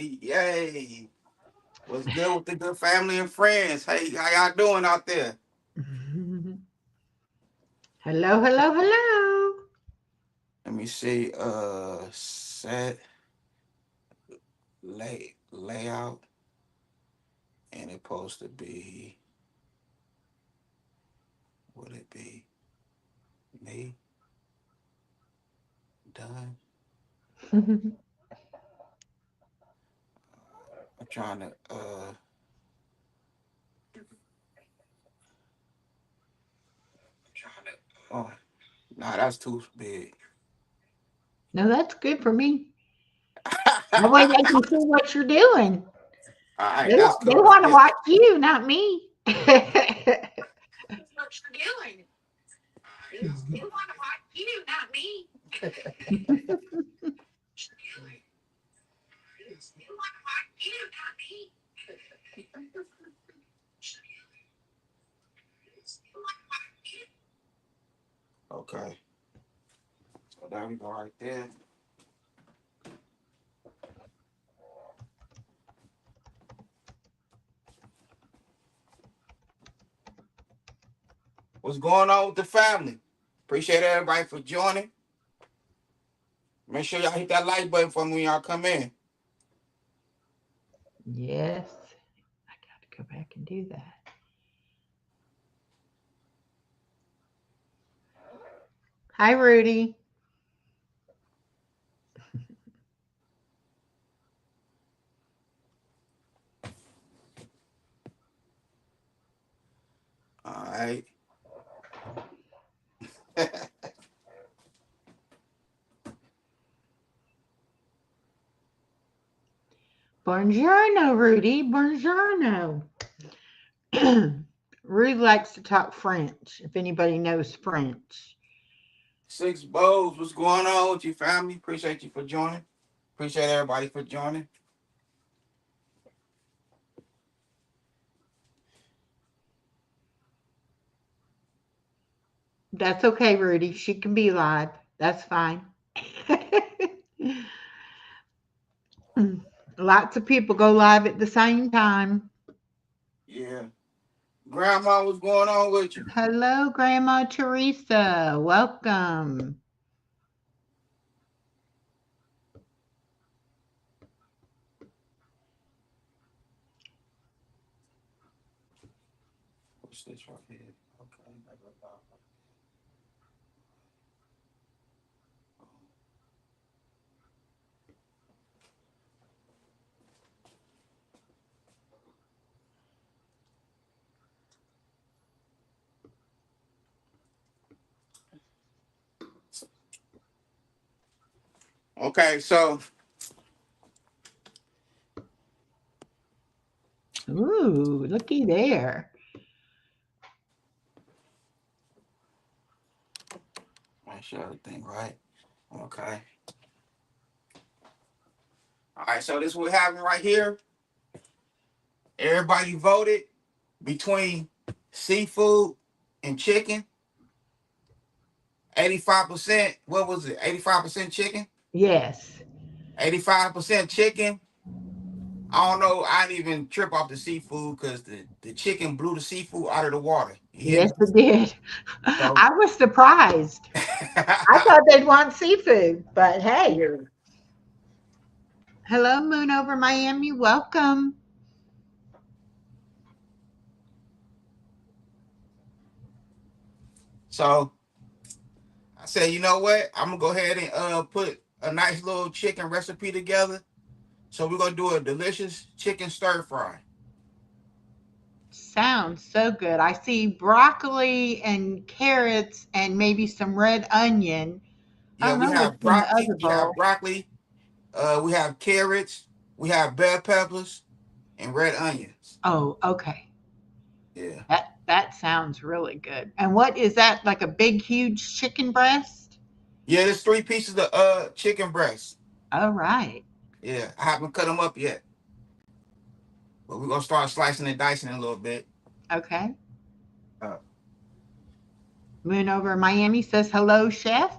Yay. What's good with the good family and friends? Hey, how y'all doing out there? Hello, hello, hello. Let me see. Set layout, and it's supposed to be. Would it be me done? I'm trying to. Oh, nah, that's too big. No, that's good for me. All That way they can see what you're doing. right, They, that's they cool. want to watch you, not me. Okay, so there we go right there. What's going on with the family? Appreciate everybody for joining. Make sure y'all hit that like button for me when y'all come in. Yes, I got to go back and do that. Hi, Rudy. All right. Buongiorno, Rudy. Buongiorno. Rudy likes to talk French, if anybody knows French. Six Bows, what's going on with your family? Appreciate you for joining. Appreciate everybody for joining. That's okay, Rudy. She can be live. That's fine. Lots of people go live at the same time. Yeah. Grandma, what's going on with you? Hello, Grandma Teresa. Welcome. What's this right here? Okay. Okay, so Ooh, looky there. make sure everything right. Okay. All right, so this is what happened right here. Everybody voted between seafood and chicken. 85%, what was it? 85% chicken? Yes. 85% chicken. I don't know. I didn't even trip off the seafood because the chicken blew the seafood out of the water. You hear Yes, me? it did. So I was surprised. I thought they'd want seafood, but hey. yeah. Hello, Moon over Miami. Welcome. So I said, you know what? I'm gonna go ahead and put a nice little chicken recipe together. So we're gonna do a delicious chicken stir fry. Sounds so good. I see broccoli and carrots and maybe some red onion. I Yeah, don't we know what's have in the broccoli. other We have bowl. broccoli. We have carrots. We have bell peppers and red onions. Oh, okay. Yeah. That sounds really good. And what is that? Like a big, huge chicken breast? Yeah, there's three pieces of chicken breast. All right. Yeah, I haven't cut them up yet, but we're gonna start slicing and dicing in a little bit. Okay. Uh, Moon over Miami says hello, chef.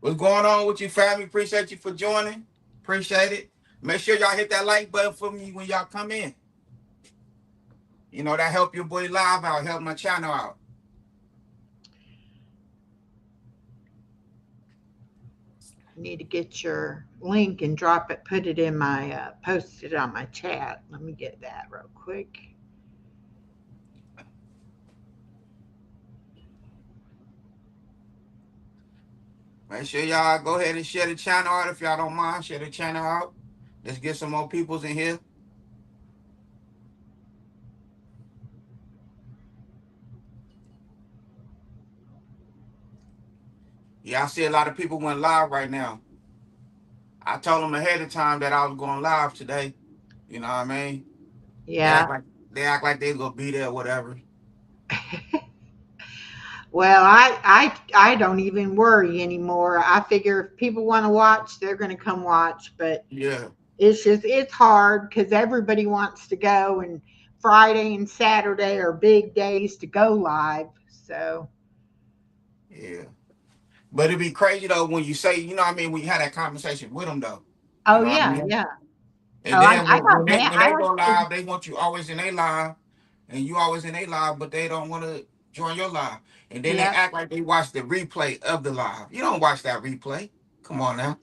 what's going on with you, family? Appreciate you for joining. Appreciate it. Make sure y'all hit that like button for me when y'all come in. You know, that help your boy live out, help my channel out. I need to get your link and drop it, put it in my, post it on my chat. Let me get that real quick. Make sure y'all go ahead and share the channel out if y'all don't mind. Share the channel out. Let's get some more peoples in here. Yeah, I see a lot of people went live right now. I told them ahead of time that I was going live today. You know what I mean? They Yeah. act like they gonna be there, whatever. Well, I don't even worry anymore. I figure if people want to watch, they're going to come watch. But Yeah, it's hard because everybody wants to go, and Friday and Saturday are big days to go live. So yeah. But it'd be crazy though when you say, you know what I mean, when you had that conversation with them though. You oh know what I yeah, mean? yeah. And Oh, then I when got they mad. when they go live, they want you always in their live, and you always in their live, but they don't want to join your live. And then they Yeah. act like they watch the replay of the live. You don't watch that replay. Come on now.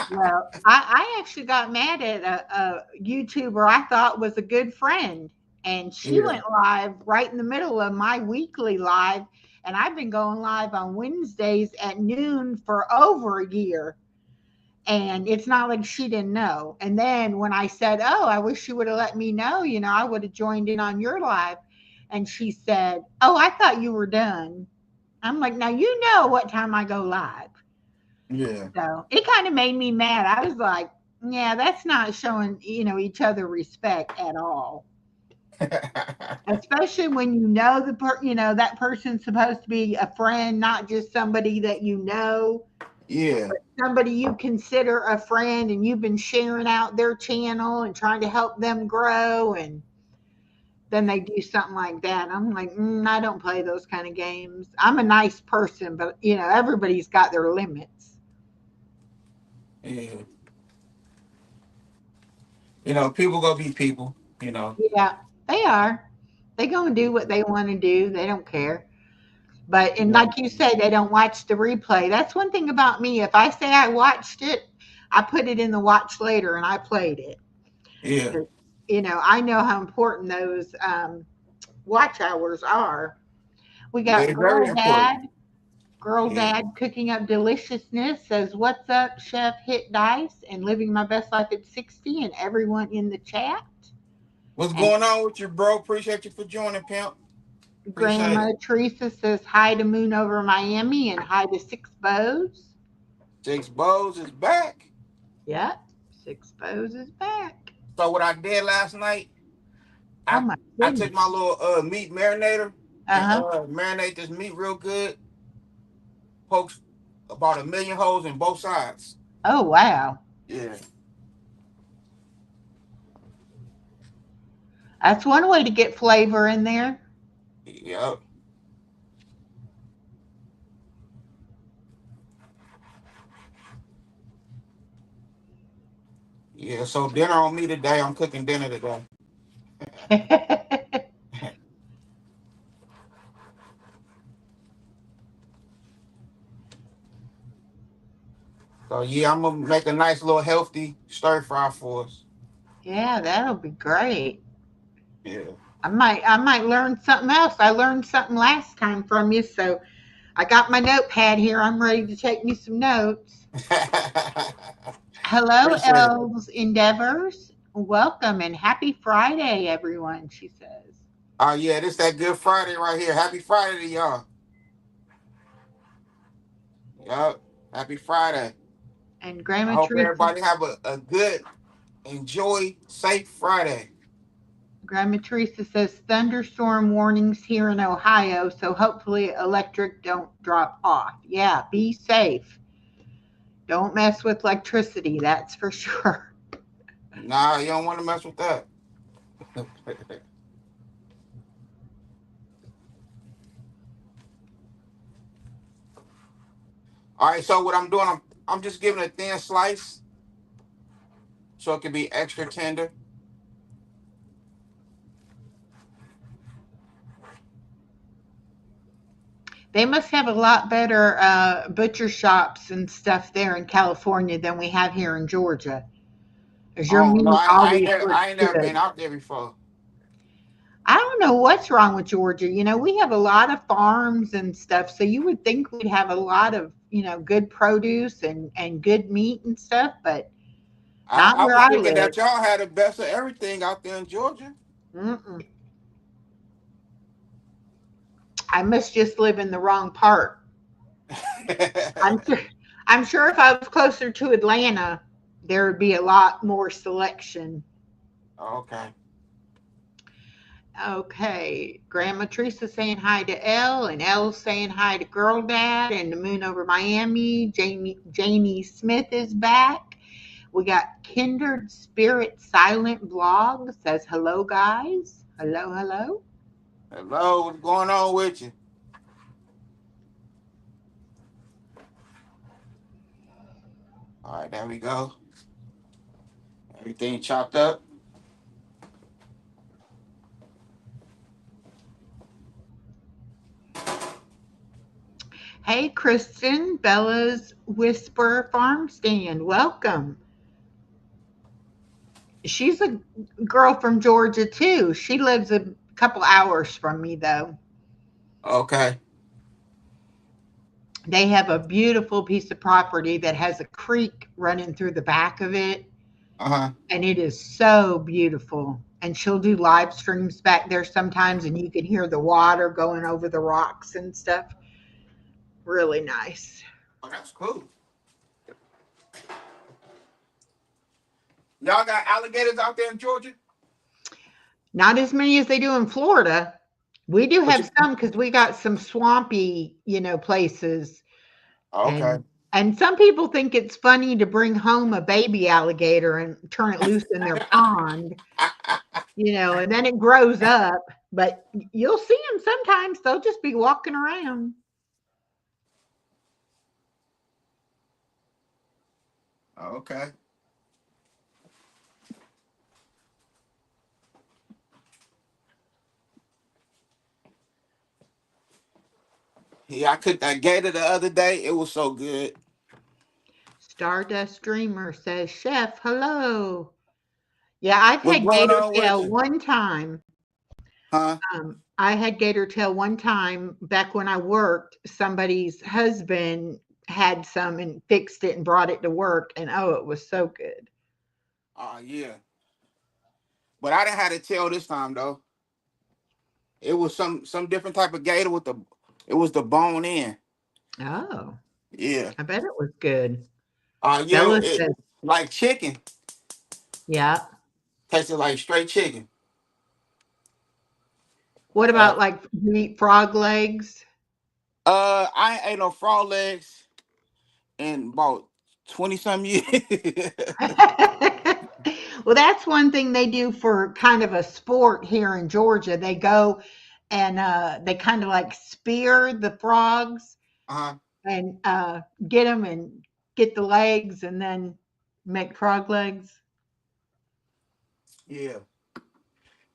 Well, I actually got mad at a YouTuber I thought was a good friend, and she Yeah, went live right in the middle of my weekly live, and I've been going live on Wednesdays at noon for over a year. And it's not like she didn't know. And then when I said, "Oh, I wish you would have let me know, I would have joined in on your live," and she said, "Oh, I thought you were done." I'm like, "Now you know what time I go live." yeah. So it kind of made me mad. I was like, yeah, that's not showing, each other respect at all. Especially when that person's supposed to be a friend, not just somebody that you know, Yeah, somebody you consider a friend, and you've been sharing out their channel and trying to help them grow, and then they do something like that. I'm like, I don't play those kind of games. I'm a nice person, but everybody's got their limits. yeah. You know, people gonna be people. You know. Yeah, they are. They gonna do what they want to do. They don't care. But and Yeah, like you said, they don't watch the replay. That's one thing about me. If I say I watched it, I put it in the watch later and I played it. yeah. I know how important those watch hours are. We got They're very important. Girl Yeah. Dad cooking up deliciousness says, "What's up, Chef Hit Dice?" and living my best life at 60, and everyone in the chat. What's And going on with you, bro? Appreciate you for joining, pimp. Appreciate Grandma it. Teresa says hi to Moon over Miami and hi to Six Bows. Six Bows is back. Yep, Six Bows is back. So what I did last night, Oh I my I took goodness. my little meat marinator Uh and huh. marinate this meat real good. Pokes about a million holes in both sides. Oh wow. Yeah. That's one way to get flavor in there. Yep. Yeah. So dinner on me today. I'm cooking dinner today. So yeah, I'm gonna make a nice little healthy stir fry for us. Yeah, that'll be great. Yeah. I might learn something else. I learned something last time from you, so I got my notepad here. I'm ready to take me some notes. Hello, Appreciate it. Elves Endeavors. Welcome and happy Friday, everyone, she says. Oh yeah, this that Good Friday right here. Happy Friday to y'all. Yup. Happy Friday. And I Grandma hope Teresa everybody have a good, enjoy, safe Friday. Grandma Teresa says thunderstorm warnings here in Ohio, so hopefully electric don't drop off. Yeah, be safe. Don't mess with electricity, that's for sure. Nah, you don't want to mess with that. All right, so what I'm doing, I'm just giving a thin slice so it can be extra tender. They must have a lot better butcher shops and stuff there in California than we have here in Georgia. Because your Oh no, meat always I looks ain't never been good. out there before. I don't know what's wrong with Georgia. You know, we have a lot of farms and stuff, so you would think we'd have a lot of, good produce and good meat and stuff, but not I where was I thinking live. that y'all had the best of everything out there in Georgia. Mm-mm. I must just live in the wrong part. I'm sure, I'm sure if I was closer to Atlanta, there would be a lot more selection. Okay. Okay, Grandma Teresa saying hi to Elle, and Elle saying hi to Girl Dad, and the Moon over Miami. Janie Smith is back. We got Kindred Spirit Silent Blog says hello, guys. Hello, hello. Hello, what's going on with you? All right, there we go. Everything chopped up. Hey, Kristen, Bella's Whisper Farm Stand. Welcome. She's a girl from Georgia too. She lives a couple hours from me though. Okay. They have a beautiful piece of property that has a creek running through the back of it, Uh-huh. and it is so beautiful. And she'll do live streams back there sometimes, and you can hear the water going over the rocks and stuff. Really nice. Oh, that's cool. Y'all got alligators out there in Georgia? Not as many as they do in Florida. We do But you, have some because we got some swampy, places. okay. And some people think it's funny to bring home a baby alligator and turn it loose in their pond, and then it grows up. But you'll see them sometimes. They'll just be walking around. Okay. Yeah, I cooked that gator the other day. It was so good. Stardust Dreamer says, Chef, hello. Yeah, I've What's had going gator on with tail you? one time. Huh? I had gator tail one time back when I worked. Somebody's husband had some and fixed it and brought it to work. And oh, it was so good. Oh yeah. But I didn't have to tell this time though. It was some different type of gator with the it was the bone in. Oh, Yeah. I bet it was good. Yeah, Bella it says, like chicken. yeah. Tasted like straight chicken. What Yeah. about like you eat frog legs? I ain't ate no frog legs in about 20 some years. Well, that's one thing they do for kind of a sport here in Georgia. They go and they kind of like spear the frogs Uh-huh. and get them and get the legs and then make frog legs. Yeah.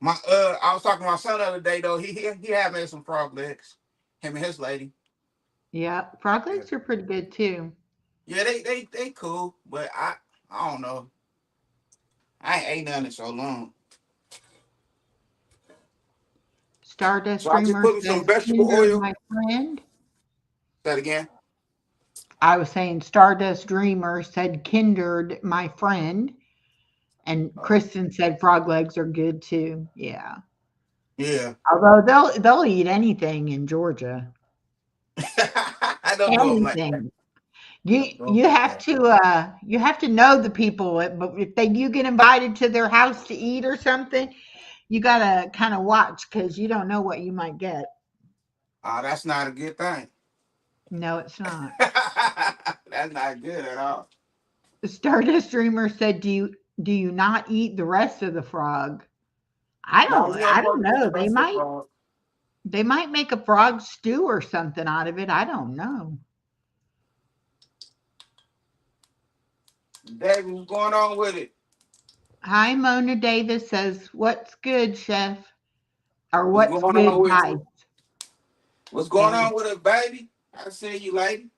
I was talking to my son the other day though. He had made some frog legs. Him and his lady. Yeah, frog Yeah. legs are pretty good too. Yeah, they cool, but I don't know. I ain't ate none in so long. Stardust So I just Dreamer put me some says, vegetable "Hinder oil. my friend." Say that again. I was saying Stardust Dreamer said, "Kindred my friend." And Oh, Kristen said frog legs are good too. Yeah. yeah. Although they'll eat anything in Georgia. I don't do them like that. Anything. You Don't do them you like have that. to know the people, but if you get invited to their house to eat or something, you gotta kind of watch because you don't know what you might get. That's not a good thing. No, it's not. That's not good at all. Stardust Dreamer said, Do you not eat the rest of the frog? No, you ain't I don't supposed to eat know. the They rest of the might frog. they might make a frog stew or something out of it. I don't know. David, what's going on with it? Hi, Mona Davis says, "What's good, chef?" Or What's "What's going on good, with guys?" you? What's going And on with it, baby? I see you, lady.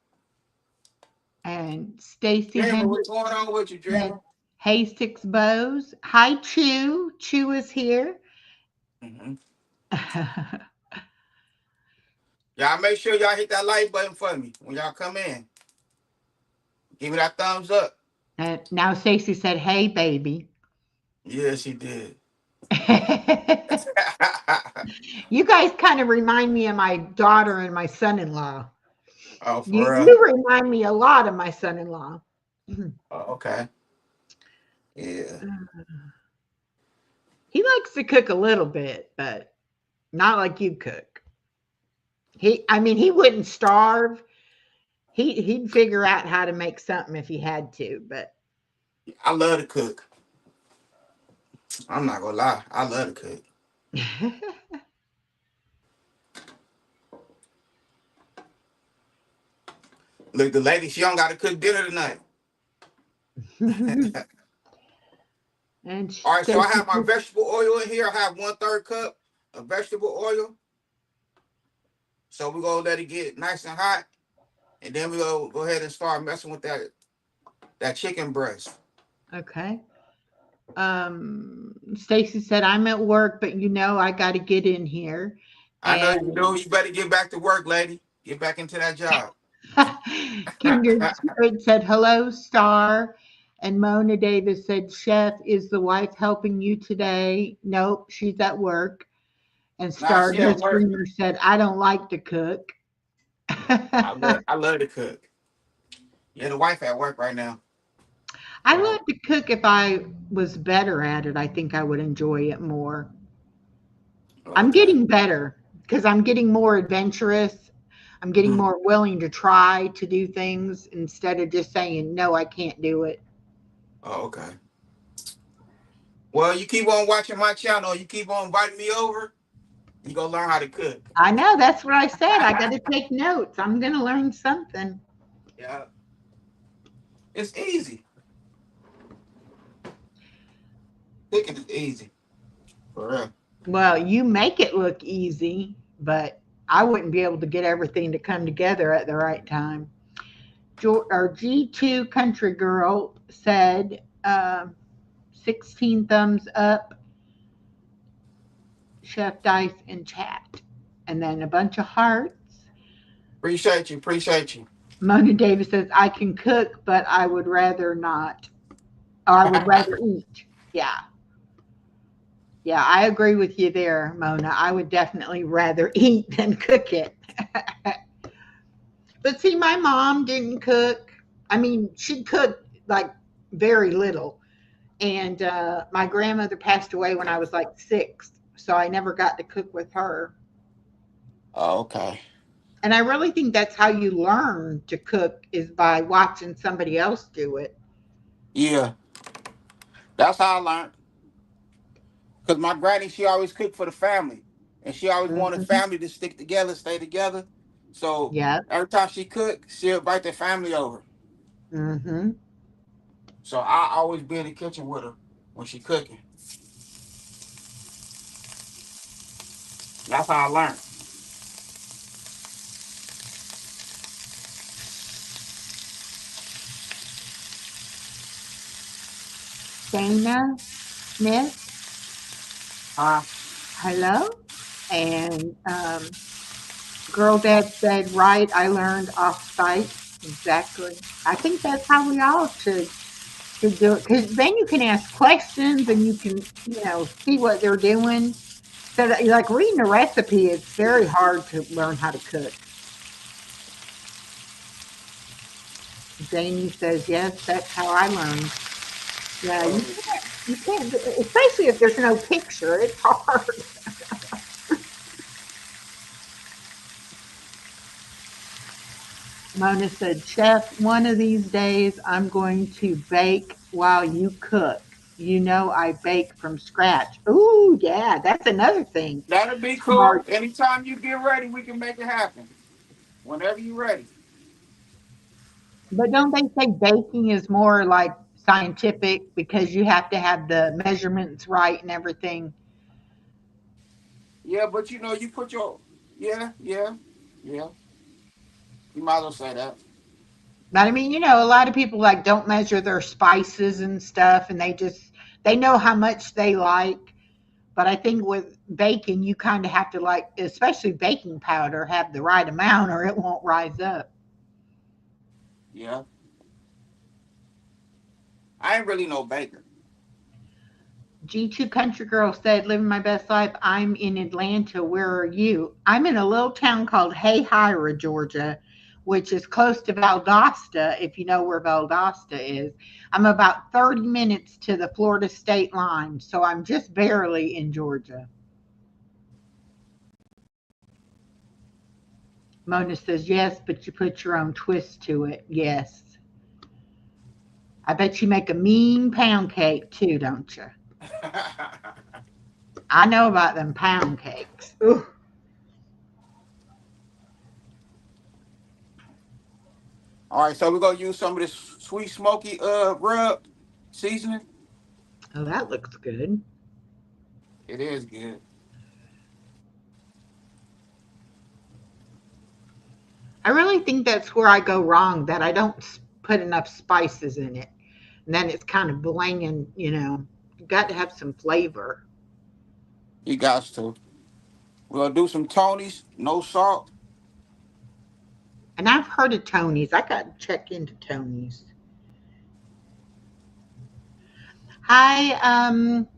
Stacy Dreamer, Hendricks what's going on with you, said, Dreamer? "Hey, Six Bows." Hi, Chew. Chew is here. Hmm. Y'all make sure y'all hit that like button for me when y'all come in. Give me that thumbs up. And now Stacy said, "Hey, baby." Yes, he did. You guys kind of remind me of my daughter and my son-in-law. Oh, You for real? you remind me a lot of my son-in-law. Oh, okay. Yeah. He likes to cook a little bit, but not like you cook. I mean, he wouldn't starve. He'd figure out how to make something if he had to, but I love to cook. I'm not gonna lie. I love to cook. Look, the lady, she don't got to cook dinner tonight. and All right, so I Stacy have my vegetable oil in here. I have 1/3 cup of vegetable oil. So we're gonna let it get nice and hot, and then we go ahead and start messing with that chicken breast. okay. Stacy said, "I'm at work, but I got to get in here." I know you And do. You better get back to work, lady. Get back into that job. Kindred Spirit said, "Hello, Star." And Mona Davis said, "Chef, is the wife helping you today?" Nope, she's at work. And Nah, she at Stardust work. Dreamer said, "I don't like to cook." I love to cook. Yeah, the wife at work right now. I So love to cook. If I was better at it, I think I would enjoy it more. I'm okay. getting better because I'm getting more adventurous. I'm getting Mhm. more willing to try to do things instead of just saying, no, I can't do it. Oh, okay. Well, you keep on watching my channel. You keep on inviting me over. You gonna learn how to cook. I know. That's what I said. I got to take notes. I'm going to learn something. Yeah, it's easy. Cooking is easy. For real. Well, you make it look easy, but I wouldn't be able to get everything to come together at the right time. Our G2 Country Girl said, 16 thumbs up, Chef Dice in chat. And then a bunch of hearts. Appreciate you. Appreciate you. Mona Davis says, "I can cook, but I would rather not. Or I would rather eat." Yeah. Yeah, I agree with you there, Mona. I would definitely rather eat than cook it. But see, my mom didn't cook. I mean, she cooked like very little. And my grandmother passed away when I was like 6. So I never got to cook with her. Oh, okay. And I really think that's how you learn to cook is by watching somebody else do it. Yeah, that's how I learned. Cause my granny, she always cooked for the family, and she always wanted Hmm. family to stick together, stay together. So Yeah. every time she cooked, she'll invite their family over. Hmm. So I always be in the kitchen with her when she cooking. That's how I learned. Dana Smith, Huh? hello. And Girl Dad said, right, I learned off site. Exactly. I think that's how we all should do it because then you can ask questions and you can, see what they're doing. So that, like reading a recipe, it's very hard to learn how to cook. Janie says, yes, that's how I learned. Yeah, you can't, especially if there's no picture, it's hard. Mona said, Chef, one of these days I'm going to bake while you cook. I bake from scratch. Ooh, yeah, that's another thing. That'll be cool. Smart. Anytime you get ready, we can make it happen. Whenever you ready. But don't they say baking is more like scientific because you have to have the measurements right and everything. Yeah, but you know, you put your yeah. You might as well say that. But I mean, a lot of people like don't measure their spices and stuff, and they know how much they like. But I think with baking, you kind of have to like, especially baking powder, have the right amount or it won't rise up. Yeah, I ain't really no baker. G2 Country Girl said, living my best life. I'm in Atlanta. Where are you? I'm in a little town called Hayhira, Georgia, which is close to Valdosta, if you know where Valdosta is. I'm about 30 minutes to the Florida state line, so I'm just barely in Georgia. Mona says, yes, but you put your own twist to it. Yes. I bet you make a mean pound cake too, don't you? I know about them pound cakes. Ooh. All right, so we're gonna use some of this sweet smoky rub seasoning. Oh, that looks good. It is good. I really think that's where I go wrong, that I don't put enough spices in it. And then it's kind of bland, You got to have some flavor. You got to. We're gonna do some Tony's, no salt. And I've heard of Tony's. I got to check into Tony's. Hi, I'm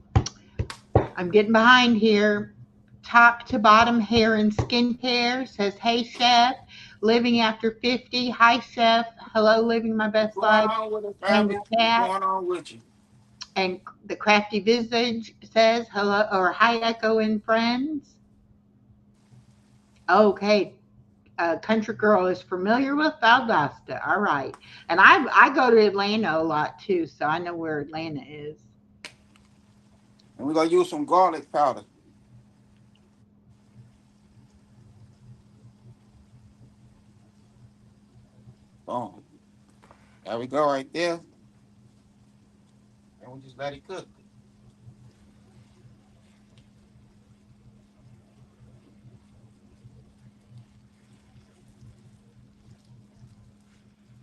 getting behind here. Top to bottom hair and skincare says, hey, chef, living after 50. Hi, chef. Hello, living my best What's going life. on with it, And the family? What's cat. going on with you? And the crafty visage says, hello, or hi, Echo and friends. Okay. Country Girl is familiar with Valdosta. All right. And I go to Atlanta a lot too, so I know where Atlanta is. And we're gonna use some garlic powder. Boom. There we go, right there. And we just let it cook.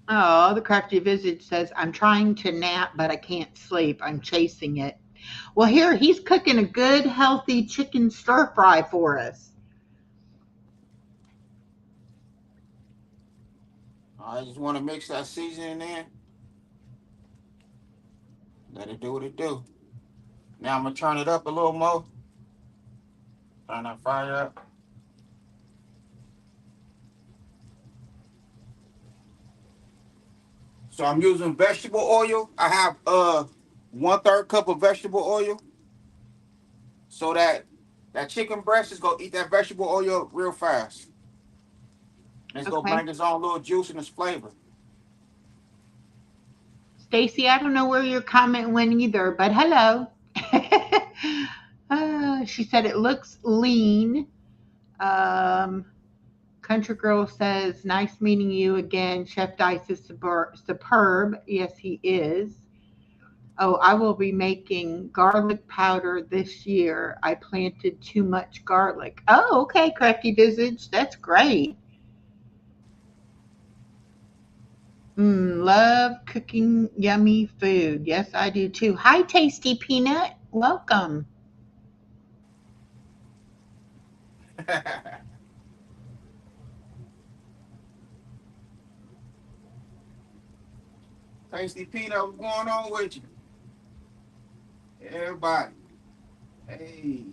Oh, the crafty visage says, I'm trying to nap, but I can't sleep. I'm chasing it. Well, here he's cooking a good, healthy chicken stir fry for us. I just want to mix that seasoning in. Let it do what it do. Now I'm gonna turn it up a little more. Turn that fire up. So I'm using vegetable oil. I have 1/3 cup of vegetable oil. So that chicken breast is gonna eat that vegetable oil real fast. And it's gonna Okay. bring its own little juice and its flavor. Stacy, I don't know where your comment went either, but hello. She said it looks lean. Country Girl says, nice meeting you again. Chef Dice is superb. Yes, he is. Oh, I will be making garlic powder this year. I planted too much garlic. Oh, okay, Crafty Visage. That's great. Love cooking yummy food. Yes, I do too. Hi, Tasty Peanut. Welcome. Tasty Peanut, what's going on with you? Everybody. Hey.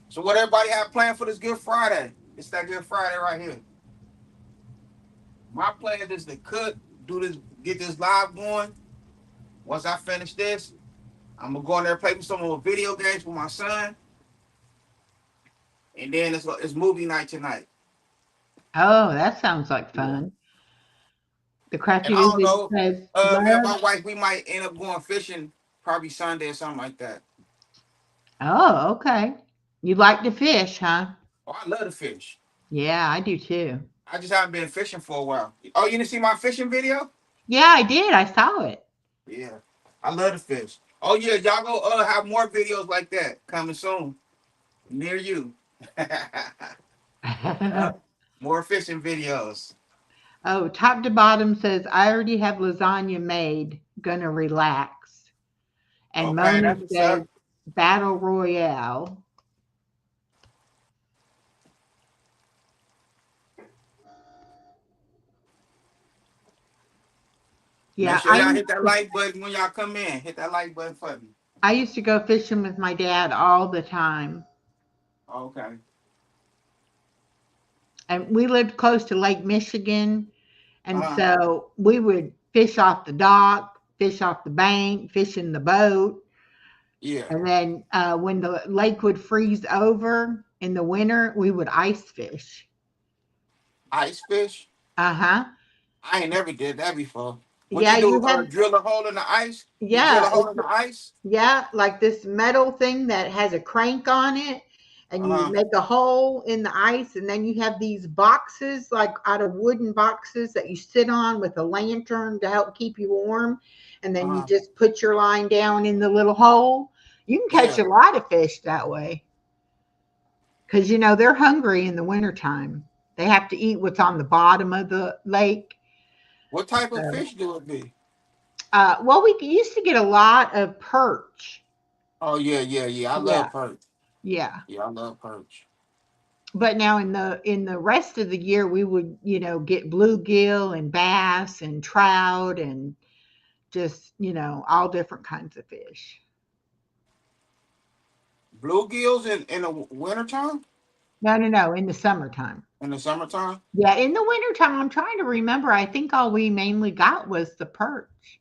So what everybody have planned for this Good Friday? It's that Good Friday right here. My plan is to cook, do this, get this live going. Once I finish this, I'm gonna go in there and play some more video games with my son, and then it's movie night tonight. Oh, that sounds like Yeah. fun. The Crafty And I don't Visage know, says, me and love. my wife, we might end up going fishing probably Sunday or something like that. Oh, okay. You like to fish, huh? Oh, I love to fish. Yeah, I do too. I just haven't been fishing for a while. Oh, you didn't see my fishing video? Yeah, I did. I saw it. Yeah, I love to fish. Oh yeah, y'all go have more videos like that coming soon near you. Yeah, more fishing videos. Oh, top to bottom says, I already have lasagna made. Gonna relax. And Okay, Mona that's what's says, up. Battle Royale. Make Yeah, sure y'all hit that like button when y'all come in. Hit that like button for me. I used to go fishing with my dad all the time. Okay. And we lived close to Lake Michigan. And Uh, so we would fish off the dock, fish off the bank, fish in the boat. yeah. And then when the lake would freeze over in the winter, we would ice fish. Ice fish. Uh huh. I ain't never did that before. What Yeah, you do? you have, Drill a hole in the ice? You drill yeah, a hole in the ice? yeah, like this metal thing that has a crank on it. And you Uh, make a hole in the ice, and then you have these boxes, like out of wooden boxes that you sit on with a lantern to help keep you warm. And then you uh, just put your line down in the little hole. You can catch yeah. a lot of fish that way because, they're hungry in the wintertime. They have to eat what's on the bottom of the lake. What type of So, fish do it be? well, we used to get a lot of perch. Oh yeah, yeah, yeah. I Yeah, love perch. yeah. Yeah, I love perch. But now in the rest of the year, we would, get bluegill and bass and trout and just, all different kinds of fish. Bluegills in the wintertime? No, no, no, in the summertime. In the summertime? Yeah, in the wintertime, I'm trying to remember. I think all we mainly got was the perch.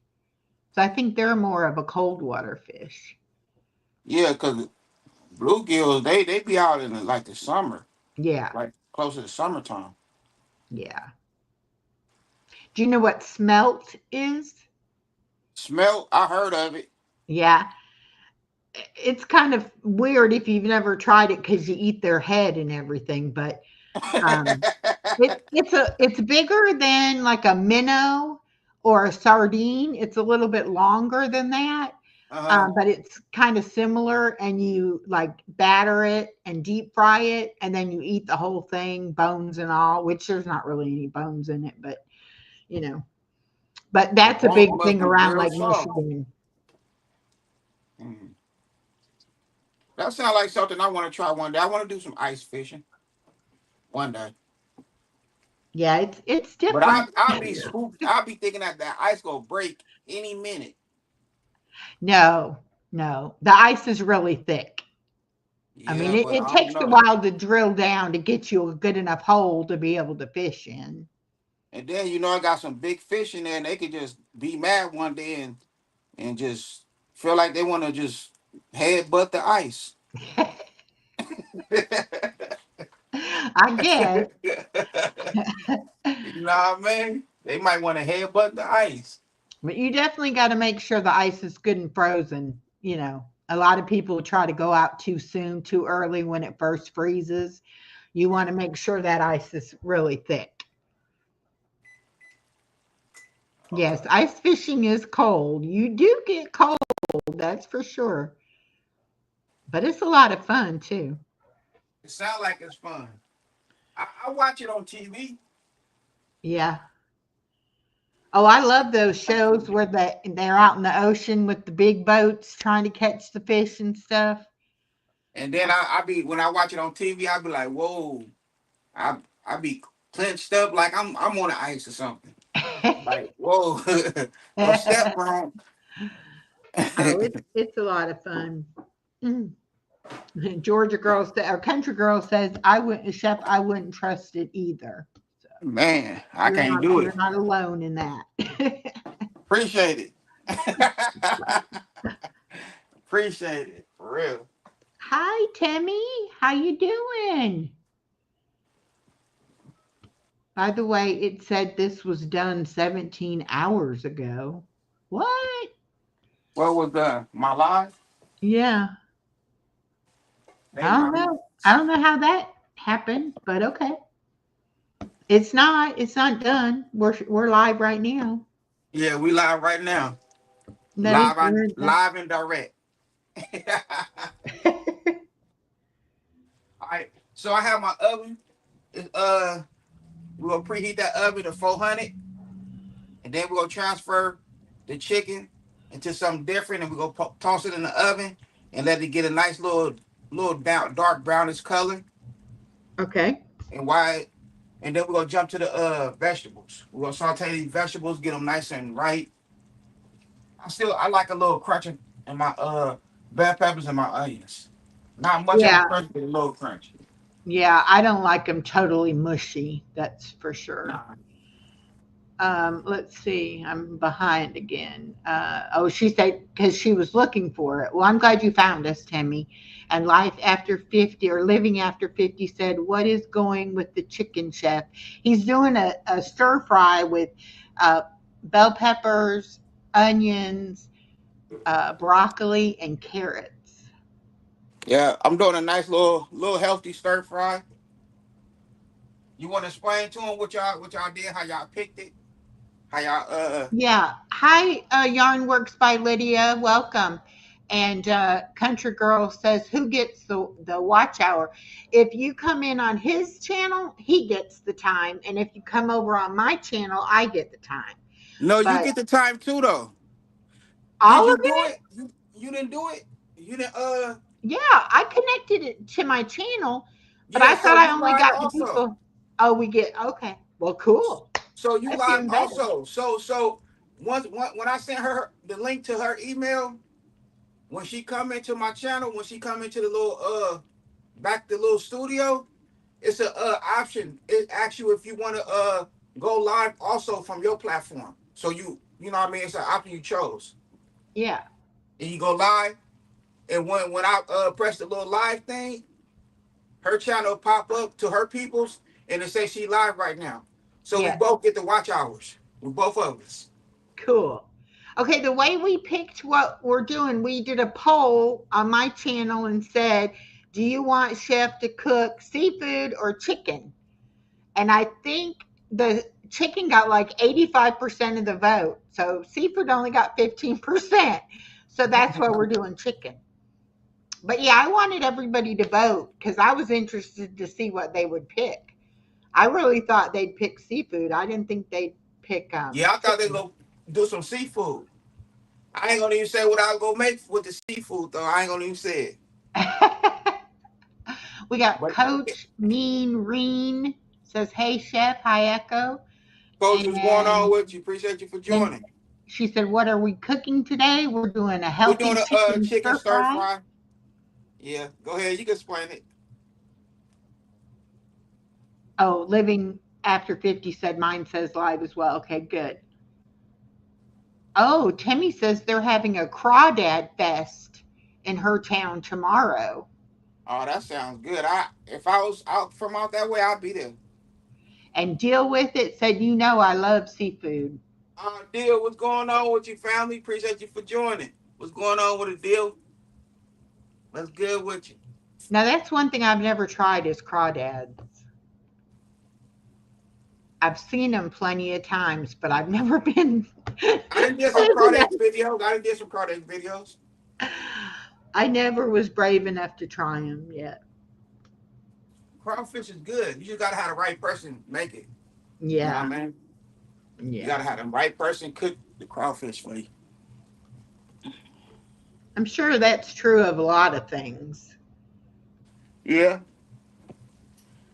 So I think they're more of a cold water fish. Yeah, because bluegills they be out in like the summer, Yeah, like close to the summertime. yeah. Do you know what smelt is? Smell, I heard of it. Yeah. It's kind of weird if you've never tried it because you eat their head and everything, but um, it's bigger than like a minnow or a sardine. It's a little bit longer than that, Uh-huh. but it's kind of similar. And you like batter it and deep fry it, and then you eat the whole thing, bones and all. Which there's not really any bones in it, but you know. But The that's a big bone must thing be around real Lake soft. Michigan. Mm. That sounds like something I want to try one day. I want to do some ice fishing one day. Yeah, it's But different. I'll be spooked. I'll be thinking that ice gonna break any minute. No, no, the ice is really thick. I mean, Yeah, it, but it I don't takes a know. while to drill down to get you a good enough hole to be able to fish in. And then I got some big fish in there, and they could just be mad one day and just feel like they want to just headbutt the ice. I guess. You know what I mean? They might want to headbutt the ice. But you definitely got to make sure the ice is good and frozen. A lot of people try to go out too soon, too early when it first freezes. You want to make sure that ice is really thick. Yes, Okay. ice fishing is cold. You do get cold, that's for sure. But it's a lot of fun too. It sounds like it's fun. I watch it on TV. Yeah. Oh, I love those shows where they're out in the ocean with the big boats trying to catch the fish and stuff. And then I be when I watch it on TV, I be like, whoa. I be clenched up like I'm on the ice or something. Like, whoa, don't step wrong. Oh, it's a lot of fun. Mm. Georgia girl or country girl says I wouldn't, chef, I wouldn't trust it either. So Man, I you're can't not do you're it. not alone in that. Appreciate it. Appreciate it. For real. Hi Timmy, how you doing? By the way, it said this was done 17 hours ago. What? What was my live? Yeah. They I don't might be know. I don't know how that happened, but okay. It's not. It's not done. We're live right now. Yeah, we live right now. That is weird. Live and direct. All right. So I have my oven. We're gonna preheat that oven to 400, and then we're gonna transfer the chicken into something different, and we're gonna toss it in the oven and let it get a nice little dark brownish color Okay. and white. And then we're gonna jump to the vegetables. We're gonna saute these vegetables, get them nice and right. I like a little crunch in my bell peppers and my onions. Not much of a Yeah. crunch, but a little crunch. Yeah. I don't like them totally mushy. That's for sure. Nah. Let's see. I'm behind again. She said because she was looking for it. Well, I'm glad you found us, Tammy. And Life After 50 or Living After 50 said, "What is going with the chicken chef? He's doing a stir fry with uh, bell peppers, onions, broccoli, and carrots." Yeah, I'm doing a nice little healthy stir fry. You want to explain to them what y'all did, how y'all picked it, how y'all Yeah. Hi, Yarn Works by Lydia. Welcome. And Country Girl says, "Who gets the watch hour? If you come in on his channel, he gets the time. And if you come over on my channel, I get the time. No, you But get the time too though. Did all you of do it, it? You didn't do it? You didn't yeah, I connected it to my channel, but yeah, I thought so I you only live got the also. people. Oh, we get, okay. Well, cool. So you That's live even better. also. So when I sent her the link to her email, when she come into my channel, when she come into the little back the little studio, it's a option. It asks you if you want to go live also from your platform. So you know what I mean? It's an option you chose. Yeah. And you go live, and when I press the little live thing, her channel pop up to her peoples, and it says she live right now. So we Yeah. both get the watch hours. We both of us. Cool. Okay, the way we picked what we're doing, we did a poll on my channel and said, "Do you want Chef to cook seafood or chicken?" And I think the chicken got like 85% of the vote. So seafood only got 15%. So that's why we're doing chicken. But yeah, I wanted everybody to vote because I was interested to see what they would pick. I really thought they'd pick seafood. I didn't think they'd pick Yeah, I thought they chicken. go do some seafood. I ain't gonna even say what I was gonna make with the seafood though. I ain't gonna even say it. We got But Coach Mean Reen says, "Hey Chef, hi Echo." Coach, what's going on And with you? Appreciate you for then joining. she said, "What are we cooking today?" We're doing a We're healthy doing a chicken chicken stir stir fry. fry. Yeah, go ahead. You can explain it. Oh, Living After 50 said mine says live as well. Okay, good. Oh, Timmy says they're having a Crawdad Fest in her town tomorrow. Oh, that sounds good. If I was out from out that way, I'd be there. And Deal With It said, I love seafood. Deal, what's going on with your family? Appreciate you for joining. What's going on with the deal? What's good with you? Now, that's one thing I've never tried is crawdads. I've seen them plenty of times, but I've never been I didn't get some brave enough. crawdad videos. I didn't get some crawdad videos. I never was brave enough to try them yet. Crawfish is good. You just gotta have the right person make it. You know what I Yeah, mean? You yeah. gotta have the right person cook the crawfish for you. I'm sure that's true of a lot of things. Yeah.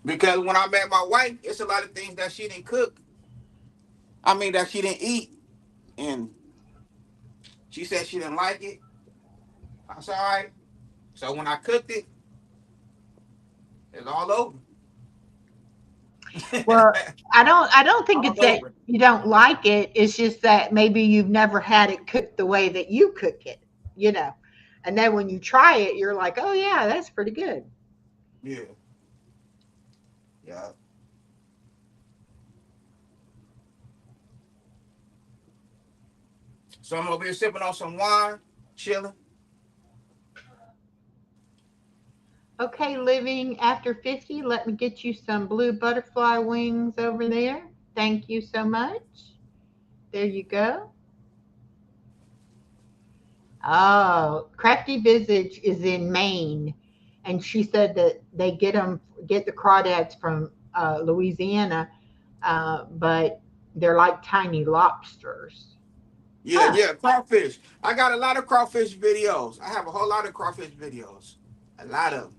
Because when I met my wife, it's a lot of things that she didn't cook. I mean that she didn't eat. And she said she didn't like it. I said, all right. So when I cooked it, it's all over. Well, I don't think All it's that over. you don't like it. It's just that maybe you've never had it cooked the way that you cook it, you know. And then when you try it, you're like, "Oh yeah, that's pretty good." Yeah. Yeah. So I'm over here sipping on some wine, chilling. Okay, living after 50, let me get you some blue butterfly wings over there. Thank you so much. There you go. Oh, Crafty Visage is in Maine, and she said that they get the crawdads from Louisiana, but they're like tiny lobsters. Yeah, Huh. yeah, crawfish. I got a lot of crawfish videos. I have a whole lot of crawfish videos. A lot of them.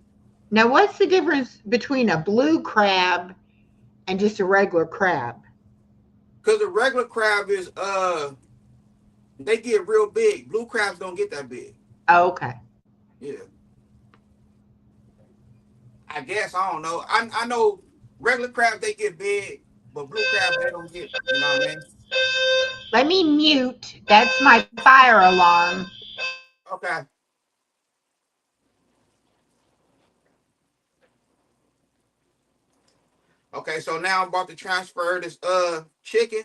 Now, what's the difference between a blue crab and just a regular crab? Because the regular crab is they get real big. Blue crabs don't get that big. Oh, okay. Yeah. I guess I don't know. I know regular crabs they get big, but blue crabs they don't get, you know what I mean? Let me mute. That's my fire alarm. Okay. Okay, so now I'm about to transfer this chicken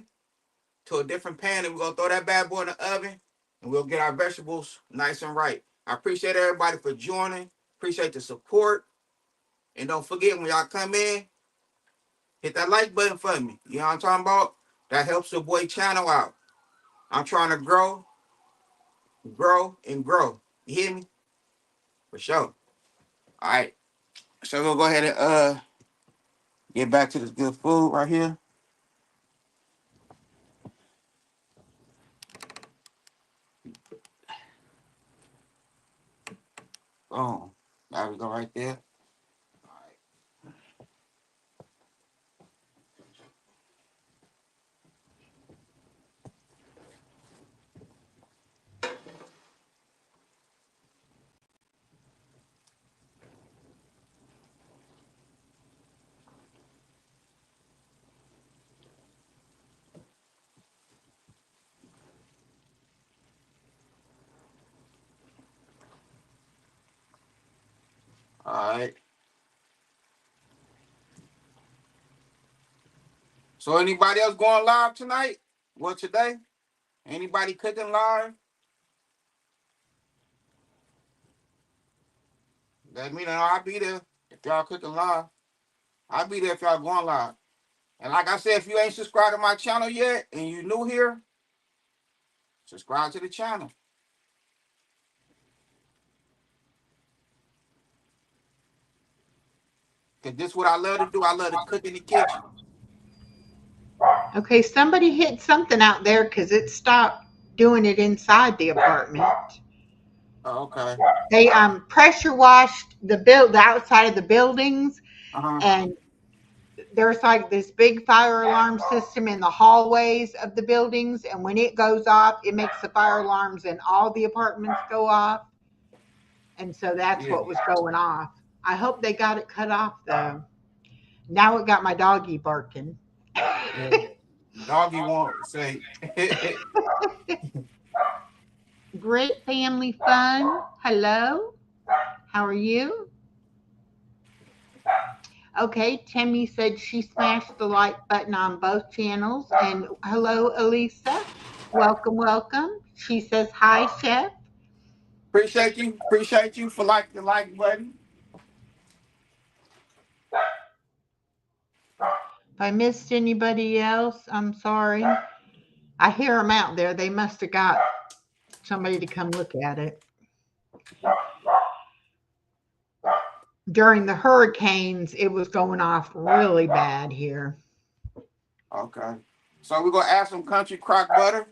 to a different pan, and we're gonna throw that bad boy in the oven, and we'll get our vegetables nice and right. I appreciate everybody for joining. Appreciate the support. And don't forget, when y'all come in, hit that like button for me. You know what I'm talking about? That helps the boy channel out. I'm trying to grow, grow, and grow. You hear me? For sure. All right. So we'll go ahead and get back to this good food right here. Boom. There we go right there. All right. So anybody else going live tonight? Well, today? Anybody cooking live? Let me know. I'll be there if y'all cooking live. I'll be there if y'all going live. And like I said, if you ain't subscribed to my channel yet and you new here, subscribe to the channel. Cause this is what I love to do. I love to cook in the kitchen. Okay, somebody hit something out there because it stopped doing it inside the apartment. Oh, okay. They pressure washed the outside of the buildings, Uh-huh. and there's like this big fire alarm system in the hallways of the buildings, and when it goes off, it makes the fire alarms in all the apartments go off, and so that's Yeah. what was going off. I hope they got it cut off though. Now it got my doggy barking. Yeah. Doggy won't say. Great family fun. Hello. How are you? Okay, Timmy said she smashed the like button on both channels. And hello, Elisa. Welcome, welcome. She says, hi, Chef. Appreciate you. Appreciate you for the like button. If I missed anybody else, I'm sorry. I hear them out there. They must have got somebody to come look at it. During the hurricanes, it was going off really bad here. Okay. So we're gonna add some country crock butter.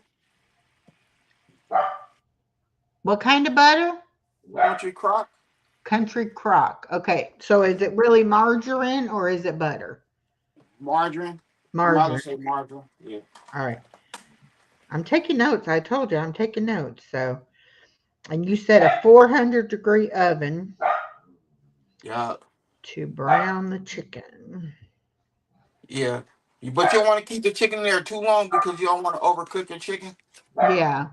What kind of butter? Country crock. Country crock. Okay, so is it really margarine or is it butter? Margarine. You might as well Margarine. say margarine. Yeah. All right. I'm taking notes. I told you I'm taking notes. So, and you said a 400-degree oven Yeah. to brown the chicken. Yeah. But you don't want to keep the chicken there too long because you don't want to overcook your chicken. Yeah.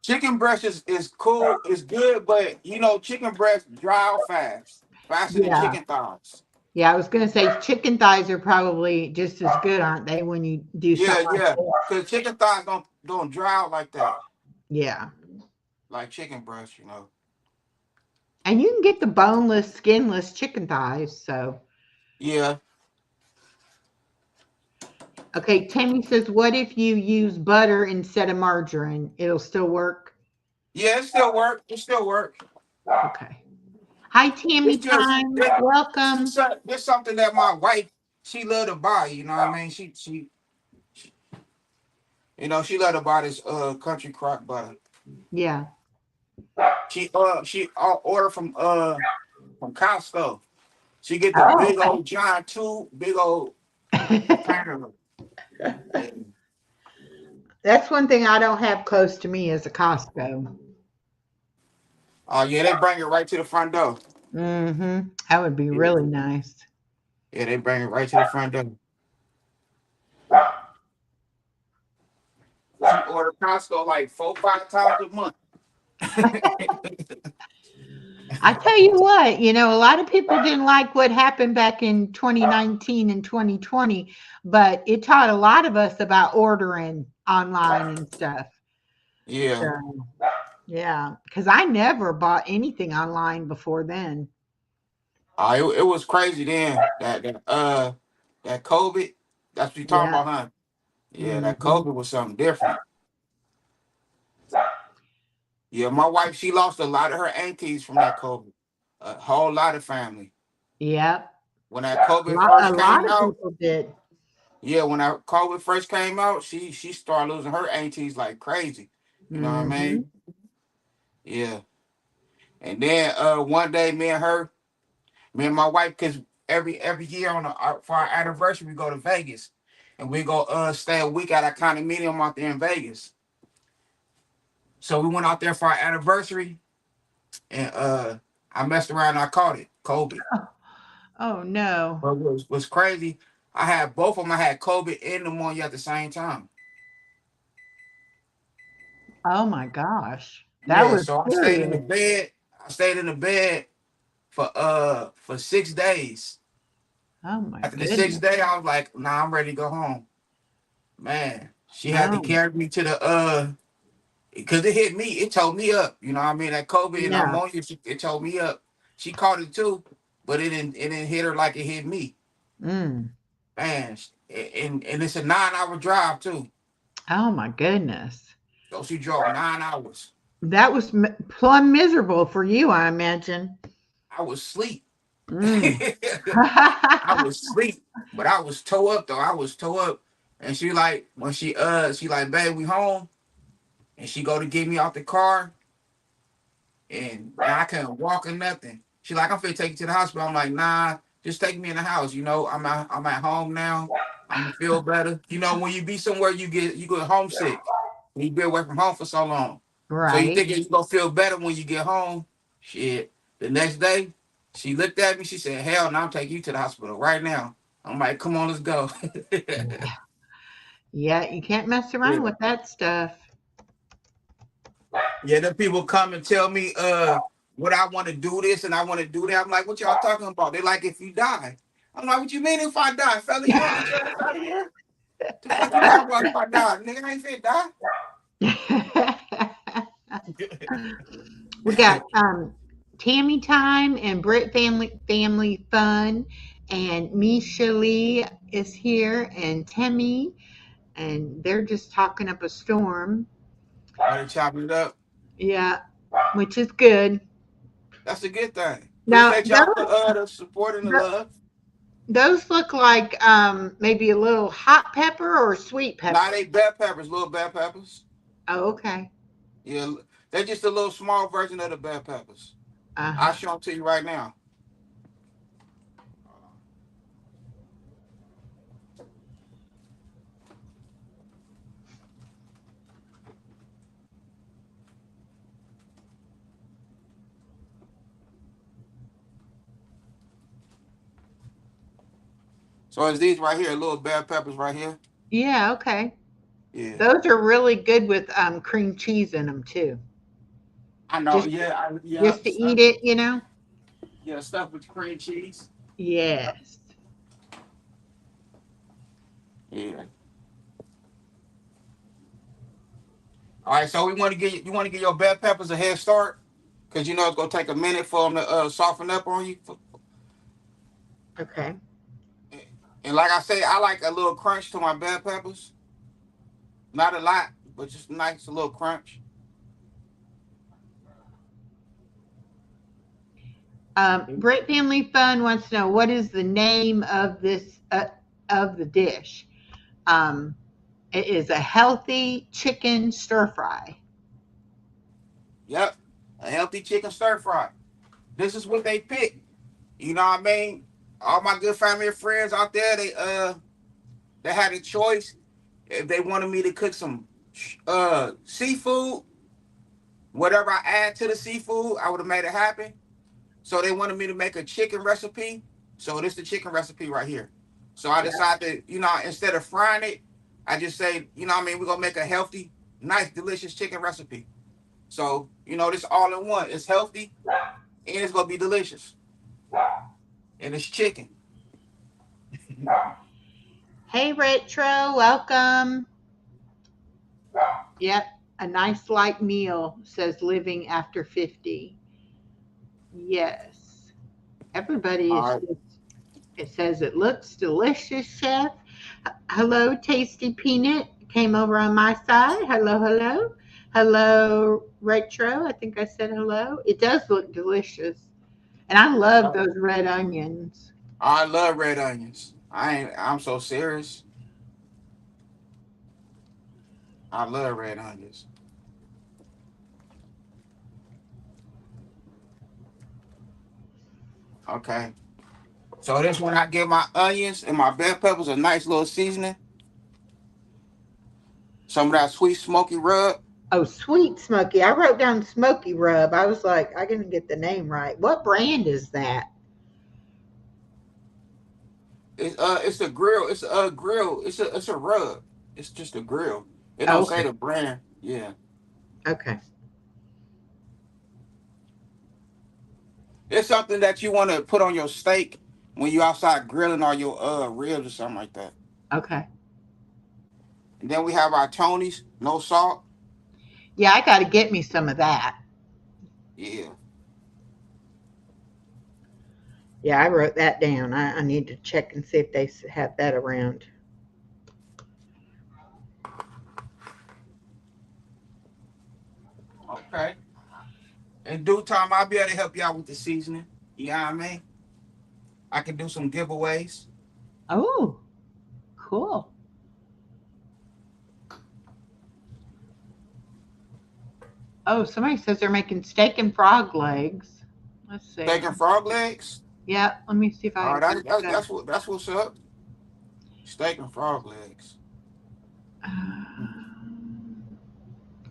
Chicken breast is cool, it's good, but you know, chicken breast dry out fast. Faster than Yeah. chicken thighs. Yeah. I was going to say chicken thighs are probably just as good, aren't they, when you do Yeah, something like yeah. that? Because chicken thighs don't dry out like that. Yeah. Like chicken breast, you know. And you can get the boneless, skinless chicken thighs. So, Yeah. okay, Tammy says, what if you use butter instead of margarine? It'll still work. Yeah, it still work. It still work. Okay. Hi, It's Tammy just Time. Welcome. there's something that my wife she love to buy. You know what I mean? She love to buy this country crock butter. Yeah. She order from Costco. She get the Oh, big old giant two big old okay. pan of it. That's one thing I don't have close to me is a Costco. Oh yeah, they bring it right to the front door. Mm-hmm. That would be Yeah, really nice. yeah, they bring it right to the front door. She order Costco like 4, 5 times a month. I tell you what, a lot of people didn't like what happened back in 2019 and 2020, but it taught a lot of us about ordering online and stuff. Yeah. So, yeah, because I never bought anything online before then. It was crazy then. That COVID. That's what you talking Yeah. about, huh? Yeah, that Hmm. COVID was something different. Yeah, my wife, she lost a lot of her aunties from that COVID. A whole lot of family. Yep. When that COVID A first lot came of out, people did. yeah, when that COVID first came out, she started losing her aunties like crazy. You know what I Hmm. mean? Yeah. And then one day, me and my wife, cause every year for our anniversary, we go to Vegas, and we go stay a week at a condominium out there in Vegas. So we went out there for our anniversary, and I messed around and I caught it, COVID. Oh no. But what was crazy, I had both of them. I had COVID and pneumonia at the same time. Oh my gosh. That Yeah, was so I stayed in the serious. bed. I stayed in the bed for 6 days. Oh my After the sixth goodness. day, I was like, "Nah, I'm ready to go home." Man, she had to Oh, carry me to the because it hit me. It tore me up. You know what I mean? That COVID and yeah. pneumonia, it tore me up. She caught it too, but it didn't hit her like it hit me. Mm. Man, and it's a 9 hour drive too. Oh my goodness. So she drove 9 hours. That was plumb miserable for you, I imagine. I was asleep. Mm. I was asleep, but I was tore up though. I was tore up. And she like when she like, babe, we home. And she go to get me out the car, and I couldn't walk or nothing. She like, I'm finna take you to the hospital. I'm like, nah, just take me in the house. I'm at home now. I'm gonna feel better. When you be somewhere, you get homesick. You be away from home for so long, so you Right. think you gonna feel better when you get home. Shit. The next day, she looked at me. She said, "Hell, now I'm taking you to the hospital right now." I'm like, "Come on, let's go." Yeah, you can't mess around Yeah. with that stuff. Yeah, the people come and tell me what I want to do this and I want to do that. I'm like, what y'all talking about? They like if you die. I'm like, what you mean if I die, fella? You don't get your ass out of here. The fuck you talking about if I die? Nigga, I ain't fit die. We got Tammy Time and Brit Family Fun, and Misha Lee is here, and Temmie, and they're just talking up a storm. Oh, they chopping it up. Yeah, which is good. That's a good thing. Now Appreciate y'all for the support and the love. those look like maybe a little hot pepper or sweet Nah, pepper. they bell peppers, little bell peppers. Oh, okay. Yeah, they're just a little small version of the bell peppers. I'll Uh-huh. show them to you right now. So it's these right here, little bell peppers right here. Yeah, okay. Yeah. Those are really good with cream cheese in them too. I know, Just yeah, just to eat it. yeah, stuff with cream cheese. Yes. Yeah. All right, so you want to get your bell peppers a head start. Cause you know it's gonna take a minute for them to soften up on you. Okay. And like I say, I like a little crunch to my bell peppers. Not a lot, but just nice a little crunch. Brit Family Fun wants to know what is the name of this of the dish. Um, it is a healthy chicken stir fry. Yep, a healthy chicken stir fry. This is what they pick. You know what I mean? All my good family and friends out there, they had a choice. If they wanted me to cook some seafood, whatever I add to the seafood, I would have made it happen. So they wanted me to make a chicken recipe. So this is the chicken recipe right here. So I Yeah. decided, instead of frying it, I just say, what I mean, we're gonna make a healthy, nice, delicious chicken recipe. So, this all in one. It's healthy and it's gonna be delicious. And it's chicken. Hey, Retro, welcome. Yep, a nice light meal, says Living After 50. Yes, everybody is All right. just, it says it looks delicious, Chef. Hello, Tasty Peanut. Came over on my side. Hello, hello. Hello, Retro. I think I said hello. It does look delicious. And I love those red onions. I love red onions. I'm so serious. I love red onions. Okay. So this one I give my onions and my bell peppers a nice little seasoning. Some of that sweet smoky rub. Oh, Sweet Smoky. I wrote down Smoky Rub. I was like, I didn't get the name right. What brand is that? It's a grill. It's a grill. It's a rub. It's just a grill. It don't say Okay. the brand. Yeah. Okay. It's something that you want to put on your steak when you outside grilling or your ribs or something like that. Okay. And then we have our Tony's, no salt. Yeah, I got to get me some of that. Yeah. Yeah, I wrote that down. I need to check and see if they have that around. Okay. In due time, I'll be able to help you out with the seasoning. You know what I mean? I can do some giveaways. Oh, cool. Oh, somebody says they're making steak and frog legs. Let's see. Steak and frog legs. Yeah, let me see if I All can right, look it up. that's what's up. Steak and frog legs. It's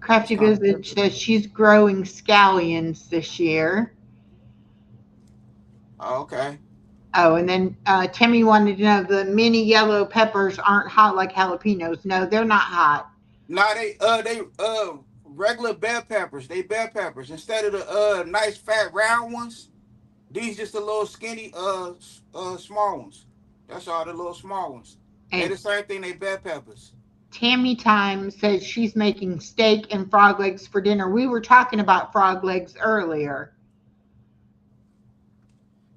Crafty kind of Visit different. says she's growing scallions this year. Okay. Oh, and then Timmy wanted to know the mini yellow peppers aren't hot like jalapenos. No, they're not hot. Now they regular bell peppers. They bell peppers instead of the nice fat round ones. These just the little skinny small ones. That's all the little small ones. They And the same thing. They bell peppers. Tammy Time says she's making steak and frog legs for dinner. We were talking about frog legs earlier.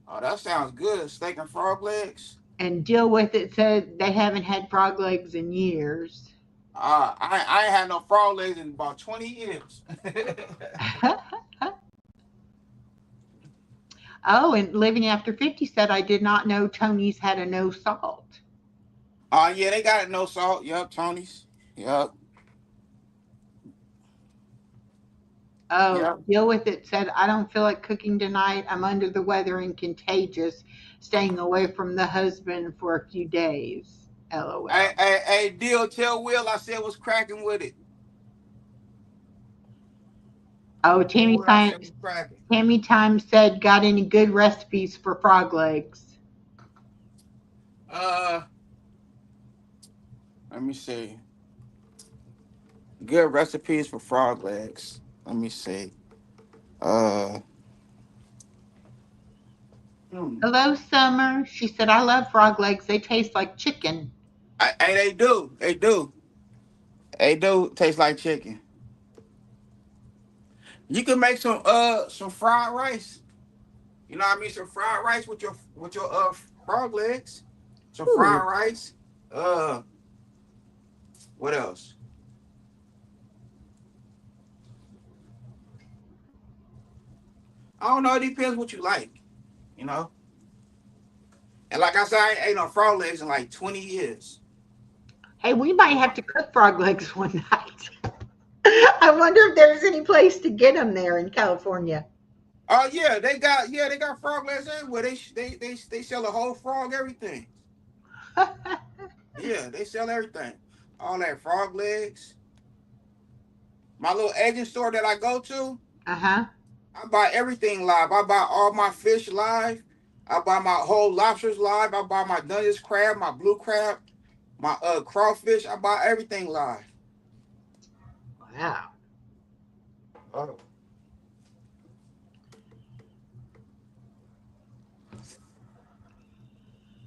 Oh, that sounds good. Steak and frog legs. And Deal With It said they haven't had frog legs in years. I ain't had no frog legs in about 20 years. Oh, and Living After 50 said, I did not know Tony's had a no salt. Yeah, they got it no salt. Yup, Tony's. Yup. Oh, Yep. Deal With It said, I don't feel like cooking tonight. I'm under the weather and contagious, staying away from the husband for a few days. Hey, LOL. hey, hey, deal. Tell Will I said was cracking with it. Oh, Tell Will I said was cracking. Tammy Time said, got any good recipes for frog legs? Uh, Let me see. Good recipes for frog legs. Let me see. Uh, hmm. Hello, Summer. She said, I love frog legs. They taste like chicken. Hey, they do. They do. They do taste like chicken. You can make some fried rice. You know what I mean? Some fried rice with your frog legs. Some Ooh. fried rice. Uh, what else? I don't know. It depends what you like. You know. And like I said, I ain't ate no frog legs in like 20 years. Hey, we might have to cook frog legs one night. I wonder if there's any place to get them there in California. Oh yeah, they got frog legs everywhere. They sell a whole frog everything. Yeah, they sell everything. All that frog legs. My little agent store that I go to, Uh-huh. I buy everything live. I buy all my fish live. I buy my whole lobsters live. I buy my Dungeness crab, my blue crab, my crawfish. I buy everything live. Wow. Oh.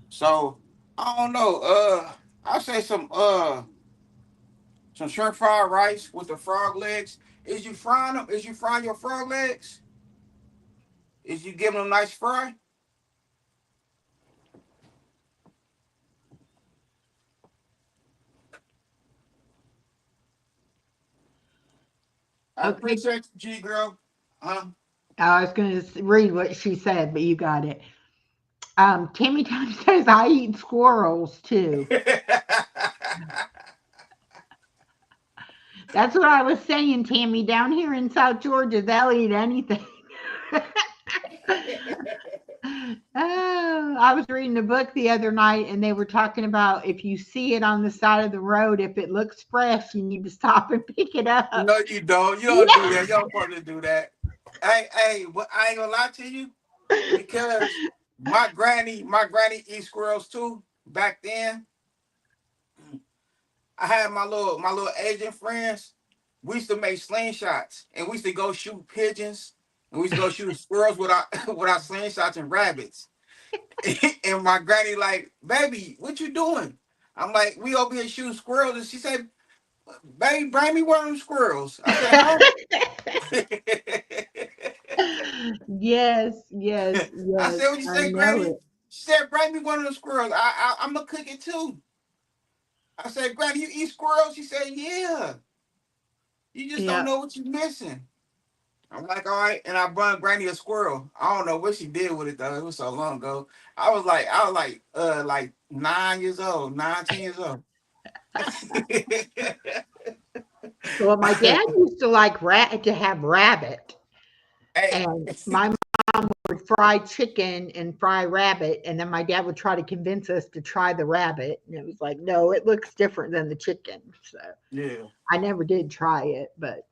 So I don't know. I say some shrimp fried rice with the frog legs. Is you frying them? Is you frying your frog legs? Is you giving them nice fry? I Okay. appreciate you, G girl. Huh? I was going to read what she said, but you got it. Tammy Time says I eat squirrels too. That's what I was saying, Tammy. Down here in South Georgia, they'll eat anything. Oh, I was reading a book the other night and they were talking about if you see it on the side of the road, if it looks fresh, you need to stop and pick it up. No, you don't. You don't do Yeah. that. You don't supposed to do that. Hey, but I ain't gonna lie to you because my granny eats squirrels too. Back then, I had my little Asian friends. We used to make slingshots and we used to go shoot pigeons and we used to go shoot squirrels with our with our slingshots and rabbits. And my granny like, baby, what you doing? I'm like, we over here shooting squirrels, and she said, baby, bring me one of them squirrels. I said, huh? Yes, yes, I yes. said, what you I say, know Granny? it. She said, bring me one of them squirrels. I'm gonna cook it too. I said, Granny, you eat squirrels? She said, yeah. You just don't Yeah. know what you're missing. I'm like, all right, and I brought Granny a squirrel. I don't know what she did with it though. It was so long ago. I was like 9 years old, 10 years old. Well, my dad used to like to have rabbit, Hey, and my mom would fry chicken and fry rabbit, and then my dad would try to convince us to try the rabbit, and it was like, no, it looks different than the chicken. So yeah. I never did try it, but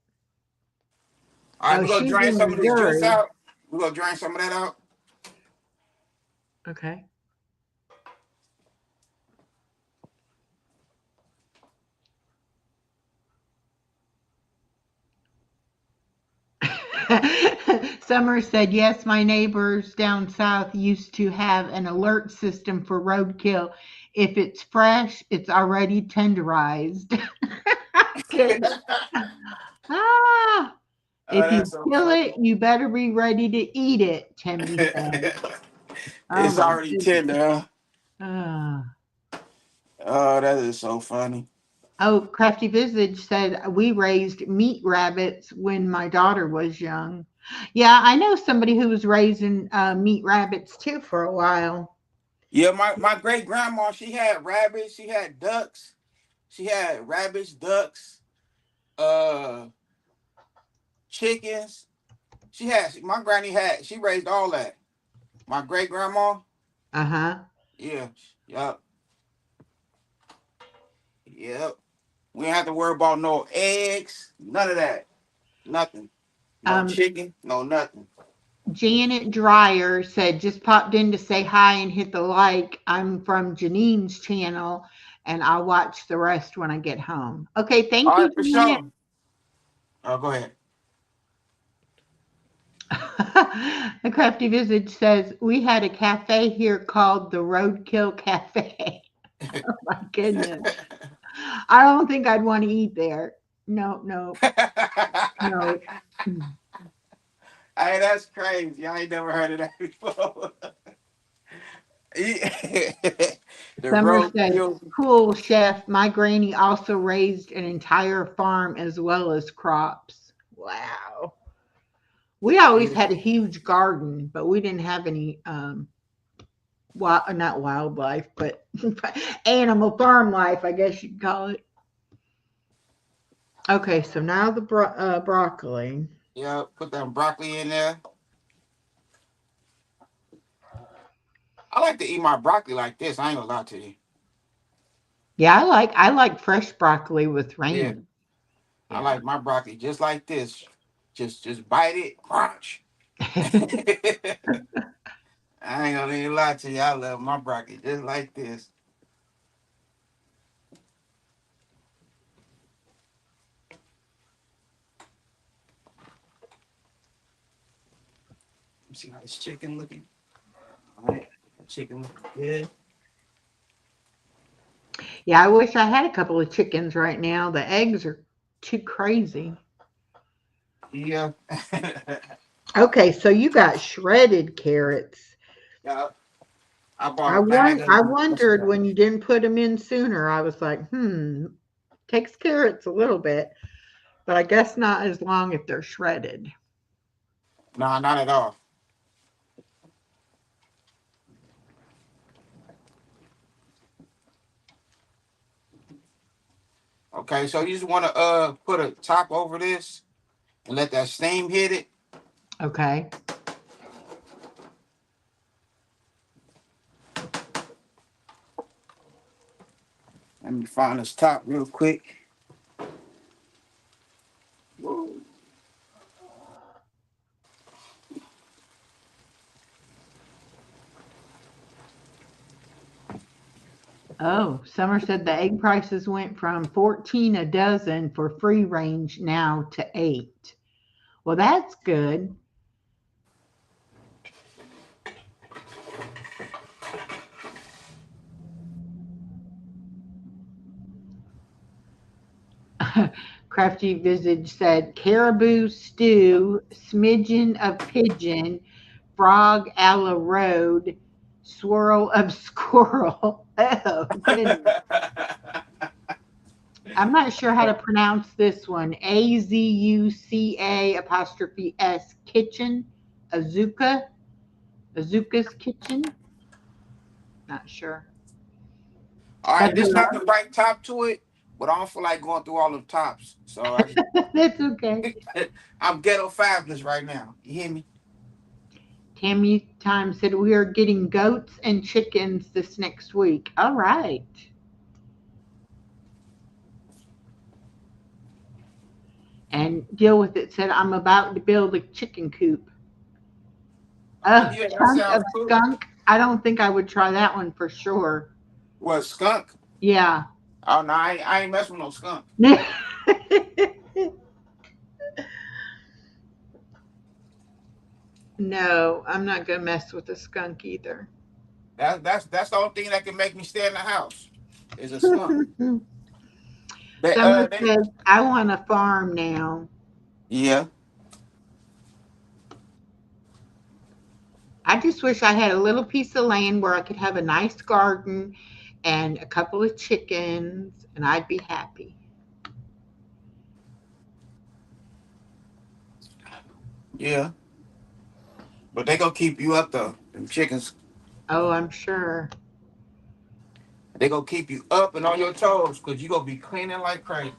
All right, oh, we're gonna she's drain in some of this juice Missouri. out. We're gonna drain some of that out. Okay. Summer said, yes, my neighbors down south used to have an alert system for roadkill. If it's fresh, it's already tenderized. Goodness. Ah, Oh, if you that's so kill funny. it, you better be ready to eat it, Timmy said. Oh It's my already goodness. tender, huh? Ah. Oh, that is so funny. Oh, Crafty Visage said we raised meat rabbits when my daughter was young. Yeah, I know somebody who was raising meat rabbits too for a while. Yeah, my great grandma, she had rabbits, she had ducks, she had rabbits, ducks, uh, chickens. My granny she raised all that. My great grandma, Uh huh. yeah, yep, yep. We didn't have to worry about no eggs, none of that, nothing. No Um, chicken, no nothing. Janet Dreyer said, just popped in to say hi and hit the like. I'm from Janine's channel and I'll watch the rest when I get home. Okay, thank All you, right, for Janet. sure. Oh, go ahead. The Crafty Visage says, we had a cafe here called the Roadkill Cafe. Oh my goodness. I don't think I'd want to eat there. No, no, no. Hey, that's crazy. I ain't never heard of that before. the Summer road said, kill. cool, chef. My granny also raised an entire farm as well as crops. Wow. We always Yeah. had a huge garden, but we didn't have any not wildlife, but animal farm life, I guess you'd call it. Okay, so now the broccoli. Yeah, put that broccoli in there. I like to eat my broccoli like this. I ain't gonna lie to you. Yeah, I like fresh broccoli with Yeah, rain. I Yeah. like my broccoli just like this. Just bite it, crunch. I ain't gonna even lie to you. I love my broccoli just like this. Let me see how this chicken looking. All right, chicken looking good. Yeah, I wish I had a couple of chickens right now. The eggs are too crazy. Yeah. Okay, so you got shredded carrots. Yeah. I bought a bag of I them wondered yesterday. when you didn't put them in sooner. I was like, takes carrots a little bit, but I guess not as long if they're shredded. Nah, not at all. Okay, so you just want to put a top over this and let that steam hit it. Okay. Let me find this top real quick. Whoa. Oh, Summer said the egg prices went from 14 a dozen for free range now to 8. Well, that's good. Crafty Visage said caribou stew, smidgen of pigeon, frog a la road, swirl of squirrel. Oh, goodness. I'm not sure how to pronounce this one. Azuca apostrophe S kitchen. Azuka. Azuka's kitchen. Not sure. All But right, this not the right top to it, but I don't feel like going through all the tops. So I just, that's okay. I'm ghetto fabulous right now. You hear me? Tammy Time said we are getting goats and chickens this next week. All right. And Deal With It said I'm about to build a chicken coop. Oh Oh, yeah, that chunk sounds of cool. skunk. I don't think I would try that one for sure. What skunk? Yeah. Oh no, I ain't messing with no skunk. No, I'm not gonna mess with a skunk either. That's the only thing that can make me stay in the house is a skunk. Summer They says I want a farm now. yeah. I just wish I had a little piece of land where I could have a nice garden and a couple of chickens, and I'd be happy. Yeah, but they gonna keep you up though. Them chickens, Oh, I'm sure. they gonna keep you up and on your toes because you gonna be cleaning like crazy.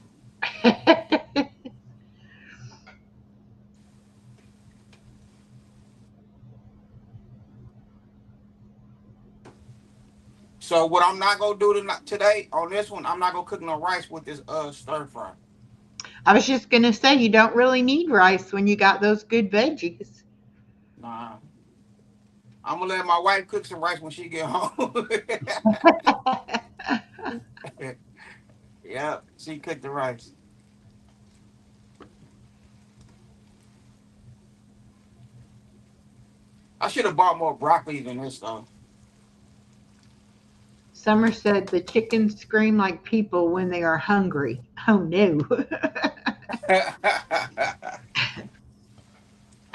So what I'm not gonna do today on this one, I'm not gonna cook no rice with this stir fry. I was just gonna say you don't really need rice when you got those good veggies. Nah, I'm gonna let my wife cook some rice when she get home. Yeah, she cooked the rice. I should have bought more broccoli than this though. Summer said the chickens scream like people when they are hungry. Oh no.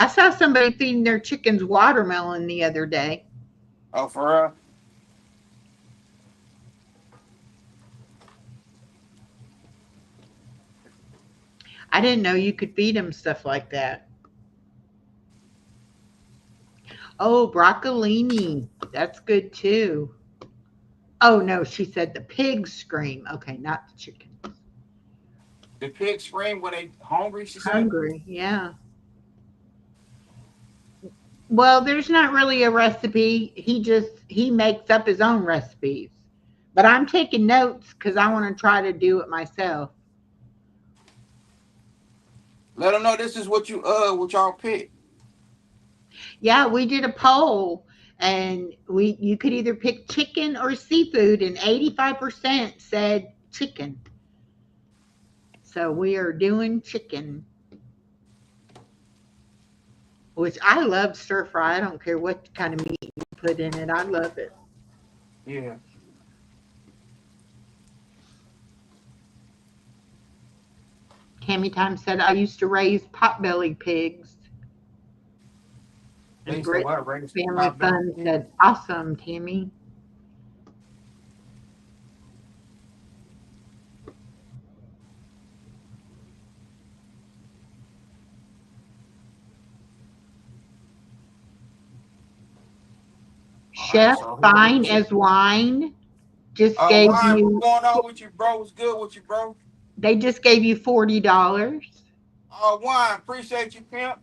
I saw somebody feeding their chickens watermelon the other day. Oh, for real? I didn't know you could feed them stuff like that. Oh, broccolini. That's good too. Oh no, she said the pigs scream. Okay, not the chicken. The pigs scream when they hungry, she said? Hungry, yeah. Well, there's not really a recipe. He makes up his own recipes. But I'm taking notes because I want to try to do it myself. Let them know this is what y'all pick. Yeah, we did a poll and we you could either pick chicken or seafood and 85% said chicken. So we are doing chicken, which I love stir fry. I don't care what kind of meat you put in it. I love it. Yeah. Tammy Time said I used to raise potbelly pigs. They And used to Brit what? Raise Family top Fun down. said awesome, Tammy. All right, Chef so here go the Fine as chicken. Wine just gave Wine, what's you going on with you, bro? What's good with you, bro? they just gave you $40. Wine, appreciate you, pimp.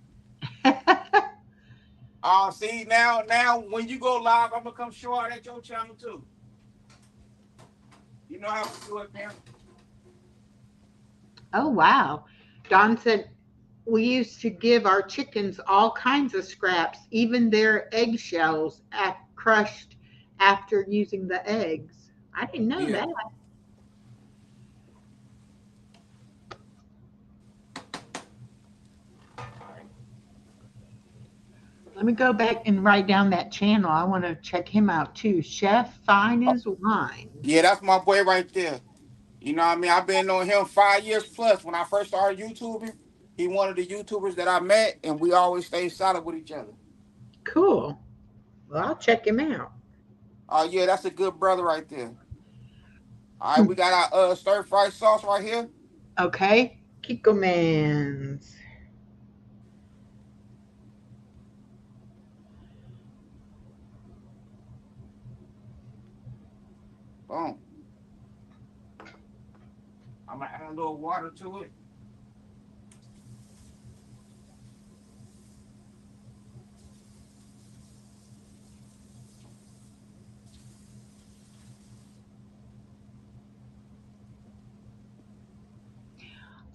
See now when you go live, I'm gonna come show out at your channel too. You know how to do it, pimp. Oh wow. Don said we used to give our chickens all kinds of scraps, even their eggshells crushed after using the eggs. I didn't know Yeah. that. Let me go back and write down that channel. I want to check him out too. Chef Fine as Wine. Yeah, that's my boy right there. You know what I mean? I've been on him 5 years plus. When I first started YouTubing, he one of the YouTubers that I met, and we always stayed solid with each other. Cool. Well, I'll check him out. Oh yeah, that's a good brother right there. All right, we got our stir fry sauce right here. Okay. Kikkomans. Boom. I'm gonna add a little water to it.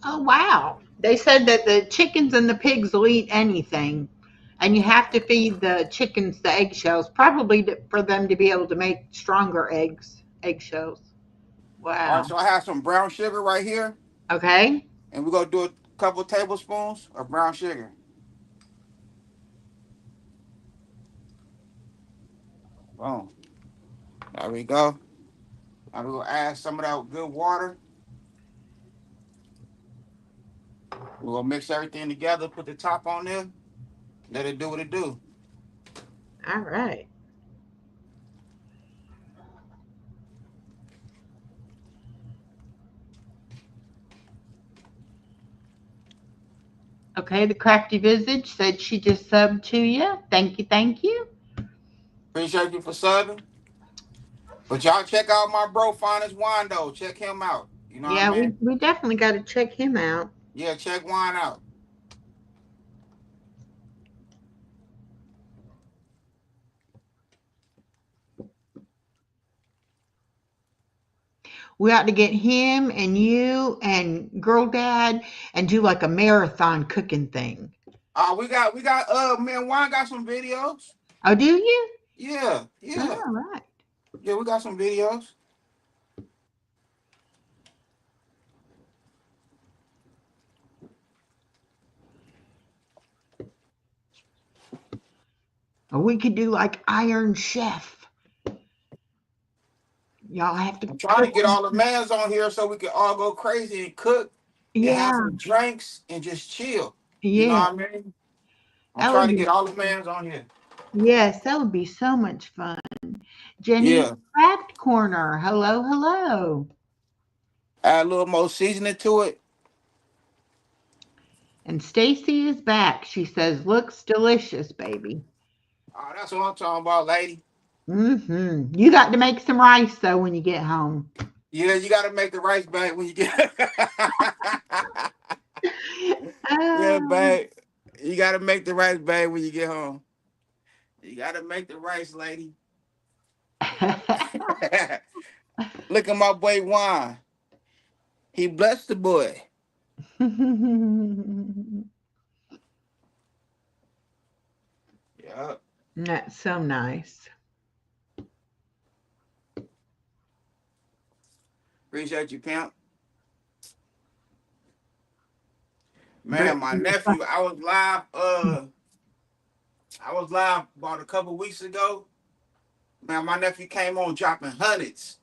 Oh, wow. They said that the chickens and the pigs will eat anything, and you have to feed the chickens the eggshells, probably for them to be able to make stronger eggshells. All right, Wow. so I have some brown sugar right here, Okay. and we're gonna do a couple tablespoons of brown sugar. Boom. There we go. Now we're gonna add some of that good water. We're gonna mix everything together, put the top on there, let it do what it do. All right. Okay, the crafty visage said she just subbed to you. Thank you, thank you. Appreciate you for subbing. But y'all check out my bro Finest Wine though. Check him out. You know what I Yeah, we, mean? we definitely got to check him out. Yeah, check Wine out. We ought to get him and you and Girl Dad and do like a marathon cooking thing. We got man, Wine got some videos. Oh, do you? Yeah, All yeah. right. Yeah, we got some videos. Or we could do like Iron Chef. Y'all have to I'm trying cook. to get all the mans on here so we can all go crazy and cook and have Yeah, some drinks and just chill. You know yeah. what I mean? I'm That trying would to be, get all the fans on here. yes, that would be so much fun. Jenny's Yeah. Craft Corner. Hello, hello. Add a little more seasoning to it. And Stacy is back. She says, looks delicious, baby. Oh, that's what I'm talking about, lady. You got to make some rice, though, when you get home. Yeah, you got to make the rice bag when you get. Yeah, Oh. bag. You got to make the rice bag when you get home. You got to make the rice, lady. Look at my boy Juan. He blessed the boy. Yeah. That's so nice. Appreciate you, pimp. Man, Brittany, my nephew, I was live about a couple weeks ago. Man, my nephew came on dropping hundreds.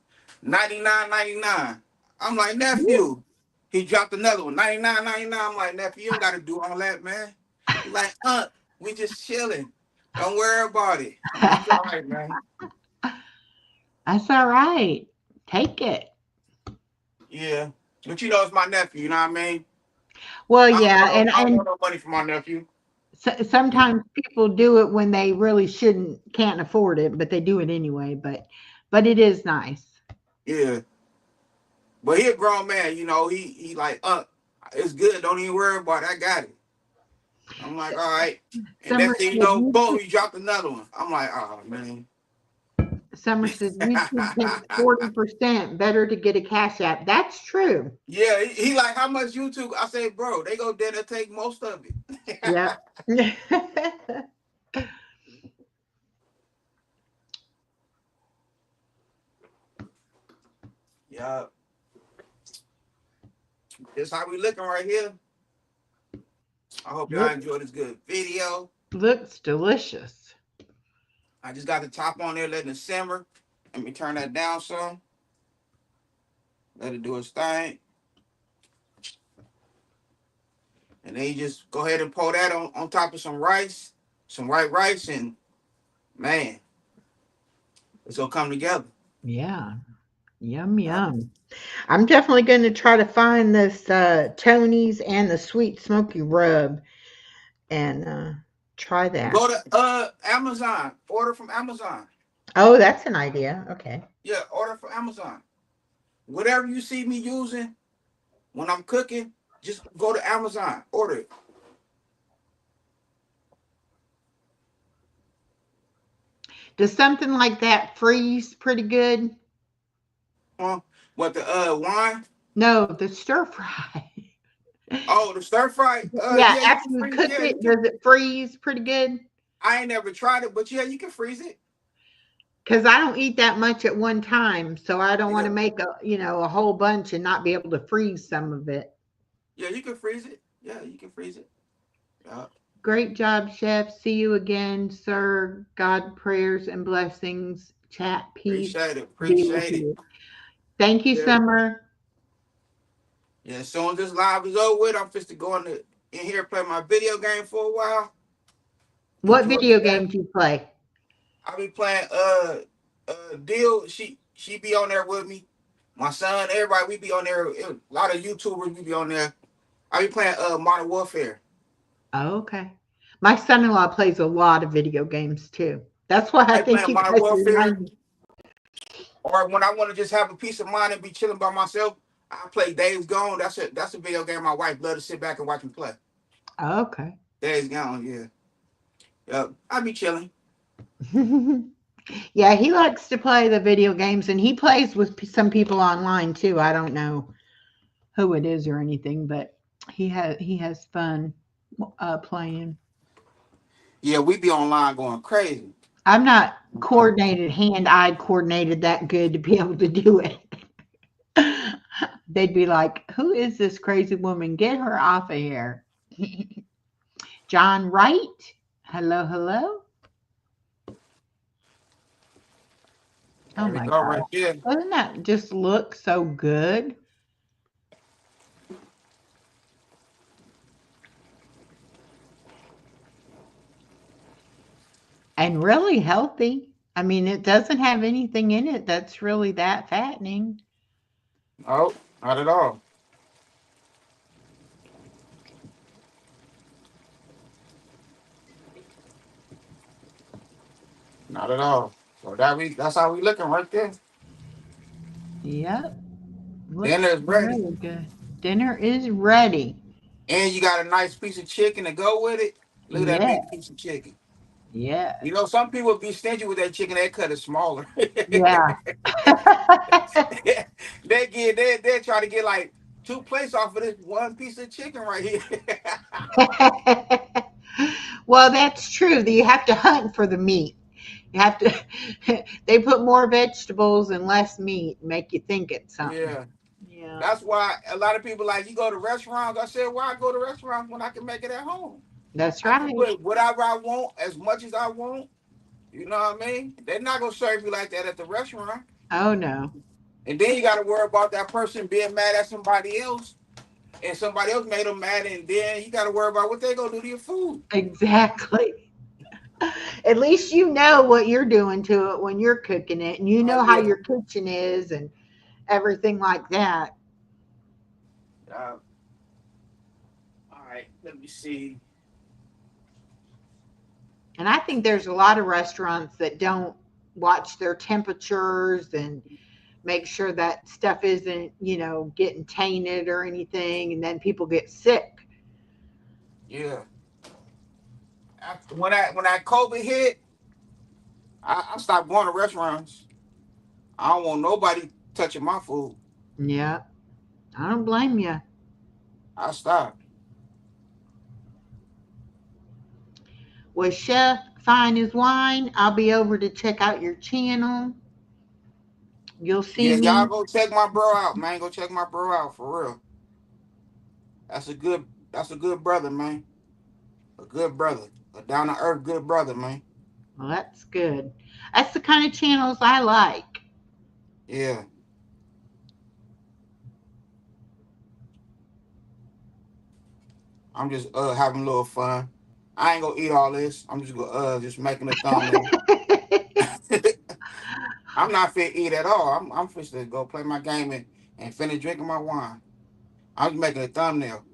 99.99. I'm like, nephew. He dropped another one. 99.99. I'm like, nephew, you don't gotta do all that, man. He's like, we just chilling. Don't worry about it. I'm like, all right, man. that's all right. Take it. Yeah. But you know it's my nephew, you know what I mean? Well, I don't yeah, want no, I don't want no money from my nephew. sometimes people do it when they really can't afford it, but they do it anyway. But it is nice. Yeah. But he a grown man, you know, he like, it's good. Don't even worry about it. I got it. I'm like, all right. And Summer next thing you said know, boom, YouTube, he dropped another one. I'm like, oh man. Summer says YouTube takes 40%. Better to get a cash app. That's true. Yeah, he like, how much YouTube? I say, bro, they go there to take most of it. Yep. Yeah. This how we looking right here. I hope y'all Look, enjoyed this good video. looks delicious. I just got the top on there, letting it simmer. Let me turn that down some. Let it do its thing. And then you just go ahead and pour that on top of some rice, some white rice, and man, it's gonna come together. Yeah. Yum, yum. I'm definitely going to try to find this Tony's and the sweet smoky rub and try that. Go to Amazon. Order from Amazon. Oh, that's an idea. Okay. Yeah, order from Amazon. Whatever you see me using when I'm cooking, just go to Amazon. Order it. Does something like that freeze pretty good? What the wine? No, the stir fry. Oh, the stir fry. Yeah, Yeah, you after can you freeze. cook Yeah, you it, can. does it freeze pretty good? I ain't never tried it, but yeah, you can freeze it. Because I don't eat that much at one time, so I don't want Yeah, to make a whole bunch and not be able to freeze some of it. yeah, you can freeze it. Yeah, you can freeze it. Yeah. Great job, chef. See you again, sir. God prayers and blessings. Chat peace Appreciate it. be with Appreciate it. you. Thank you, Yeah. Summer. Yeah. As soon as this live is over with, I'm just to go in here and play my video game for a while. What Enjoy video that. game do you play? I'll be playing deal. She be on there with me. My son, everybody, we be on there. A lot of YouTubers, we be on there. I be playing Modern Warfare. Oh, okay. My son-in-law plays a lot of video games too. That's why I I be think playing you Modern guys Warfare. remind me. Or when I want to just have a peace of mind and be chilling by myself, I play Days Gone. That's a video game my wife loves to sit back and watch me play. Okay. Days Gone, yeah. Yep. I be chilling. Yeah, he likes to play the video games and he plays with some people online too. I don't know who it is or anything, but he has fun playing. Yeah, we be online going crazy. I'm not coordinated, hand-eye coordinated that good to be able to do it. They'd be like, "Who is this crazy woman? Get her off of here." John Wright, hello, hello. Oh There we my go, God. right there. Doesn't that just look so good? And really healthy. I mean, it doesn't have anything in it that's really that fattening. No, not at all. Not at all. So that's how we looking right there. Yep. Dinner Looks is ready. really good. Dinner is ready. And you got a nice piece of chicken to go with it. Look at that Yeah. big piece of chicken. Yeah. You know, some people be stingy with that chicken, they cut it smaller. Yeah. They try to get like two plates off of this one piece of chicken right here. Well, that's true. You have to hunt for the meat. You have to, they put more vegetables and less meat, make you think it's something. Yeah. Yeah, That's why a lot of people like you go to restaurants. I said, why go to restaurants when I can make it at home? that's I can right. put whatever I want as much as I want. You know what I mean? They're not gonna serve you like that at the restaurant. Oh, no. And then you gotta worry about that person being mad at somebody else and somebody else made them mad, and then you gotta worry about what they gonna do to your food. Exactly. At least you know what you're doing to it when you're cooking it, and you Oh know how yeah. your kitchen is and everything like that. All right, let me see. And I think there's a lot of restaurants that don't watch their temperatures and make sure that stuff isn't, getting tainted or anything, and then people get sick. Yeah. After when I COVID hit, I stopped going to restaurants. I don't want nobody touching my food. Yeah, I don't blame you. I stopped. Well, Chef Fine as Wine, I'll be over to check out your channel. You'll see Yeah, y'all me. go check my bro out, man. Go check my bro out for real. That's a good brother, man. A good brother. A down to earth good brother, man. Well, that's good. That's the kind of channels I like. Yeah. I'm just having a little fun. I ain't gonna eat all this. I'm just gonna just making a thumbnail. I'm not fit to eat at all. I'm fit to go play my game and finish drinking my wine. I'm just making a thumbnail.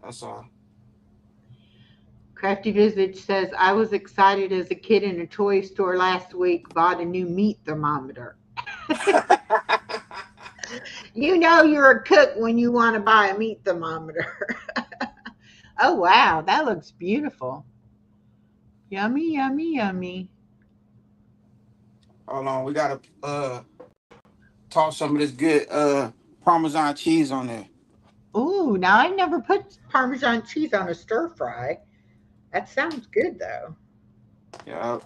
That's all. Crafty Visage says, I was excited as a kid in a toy store last week, bought a new meat thermometer. You know you're a cook when you want to buy a meat thermometer. Oh, wow. That looks beautiful. Yummy, yummy, yummy. Hold on, we gotta toss some of this good Parmesan cheese on there. Ooh, now I've never put Parmesan cheese on a stir fry. That sounds good, though. Yeah,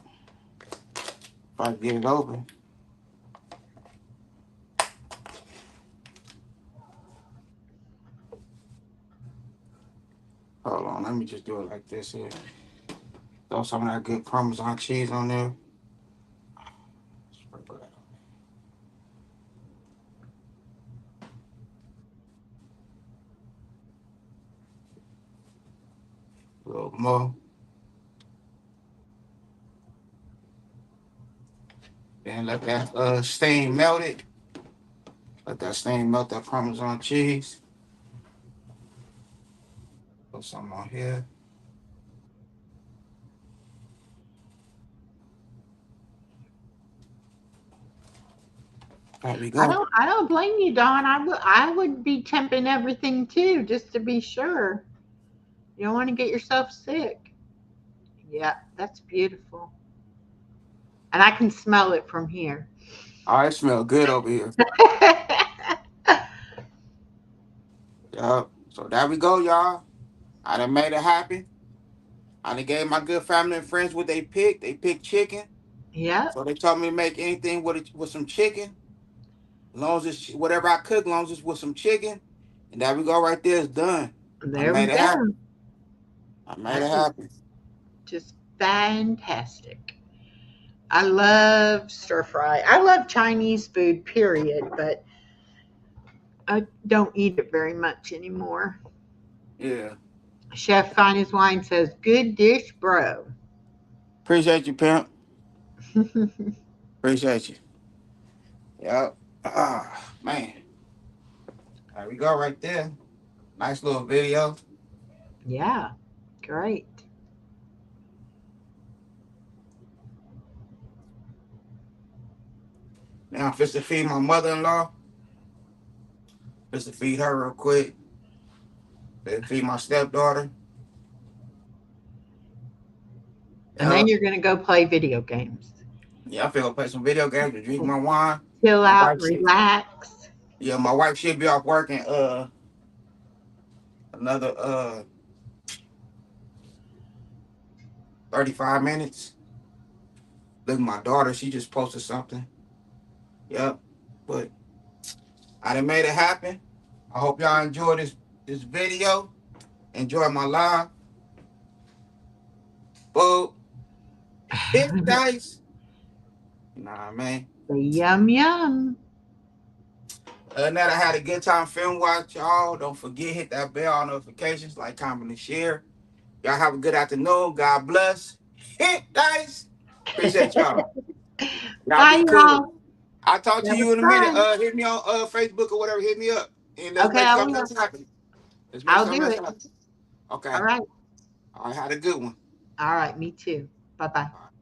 if I get it open. Hold on, let me just do it like this here. Throw some of that good Parmesan cheese on there. Sprinkle that on. A little more. Then let that stain melt it. Let that stain melt that Parmesan cheese. Put some on here. There we I go. don't I don't blame you, Don. I would be temping everything too, just to be sure. You don't want to get yourself sick. Yeah, that's beautiful. And I can smell it from here. Oh, it smells good over here. Yup. So there we go, y'all. I done made it happen. I done gave my good family and friends what they picked. They picked chicken. Yep, So they told me to make anything with some chicken. As long as it's whatever I cook, as long as it's with some chicken. And there we go right there. It's done. I there we made it go. happen. I made That it is happen. just fantastic. I love stir fry. I love Chinese food, period, but I don't eat it very much anymore. Yeah. Chef Fine as Wine says, good dish, bro. Appreciate you, pimp. Appreciate you. Yep. Ah, man. There we go right there. Nice little video. Yeah, great. Now I'm just to feed my mother-in-law. Just to feed her real quick. Then feed my stepdaughter. And then Yep. you're going to go play video games. Yeah, I feel play some video games and drink my wine. Chill My out, wife should, relax. yeah, my wife should be off working another 35 minutes. Look at my daughter, she just posted something. Yep. But I done made it happen. I hope y'all enjoy this video. Enjoy my live. Boo. Hit dice. Nah, man. Yum, yum. Other than that, I had a good time film watch, y'all. Don't forget, hit that bell on notifications, like, comment, and share. Y'all have a good afternoon. God bless. Hit dice. Appreciate y'all. Y'all Bye, be cool. y'all. I'll talk to That was you in a minute. fun. Hit me on Facebook or whatever. Hit me up. And let's Okay, make I something will. else happen. Let's make I'll something do else it. happen. Okay. All right. All right. Had a good one. All right. Me too. Bye bye. All right.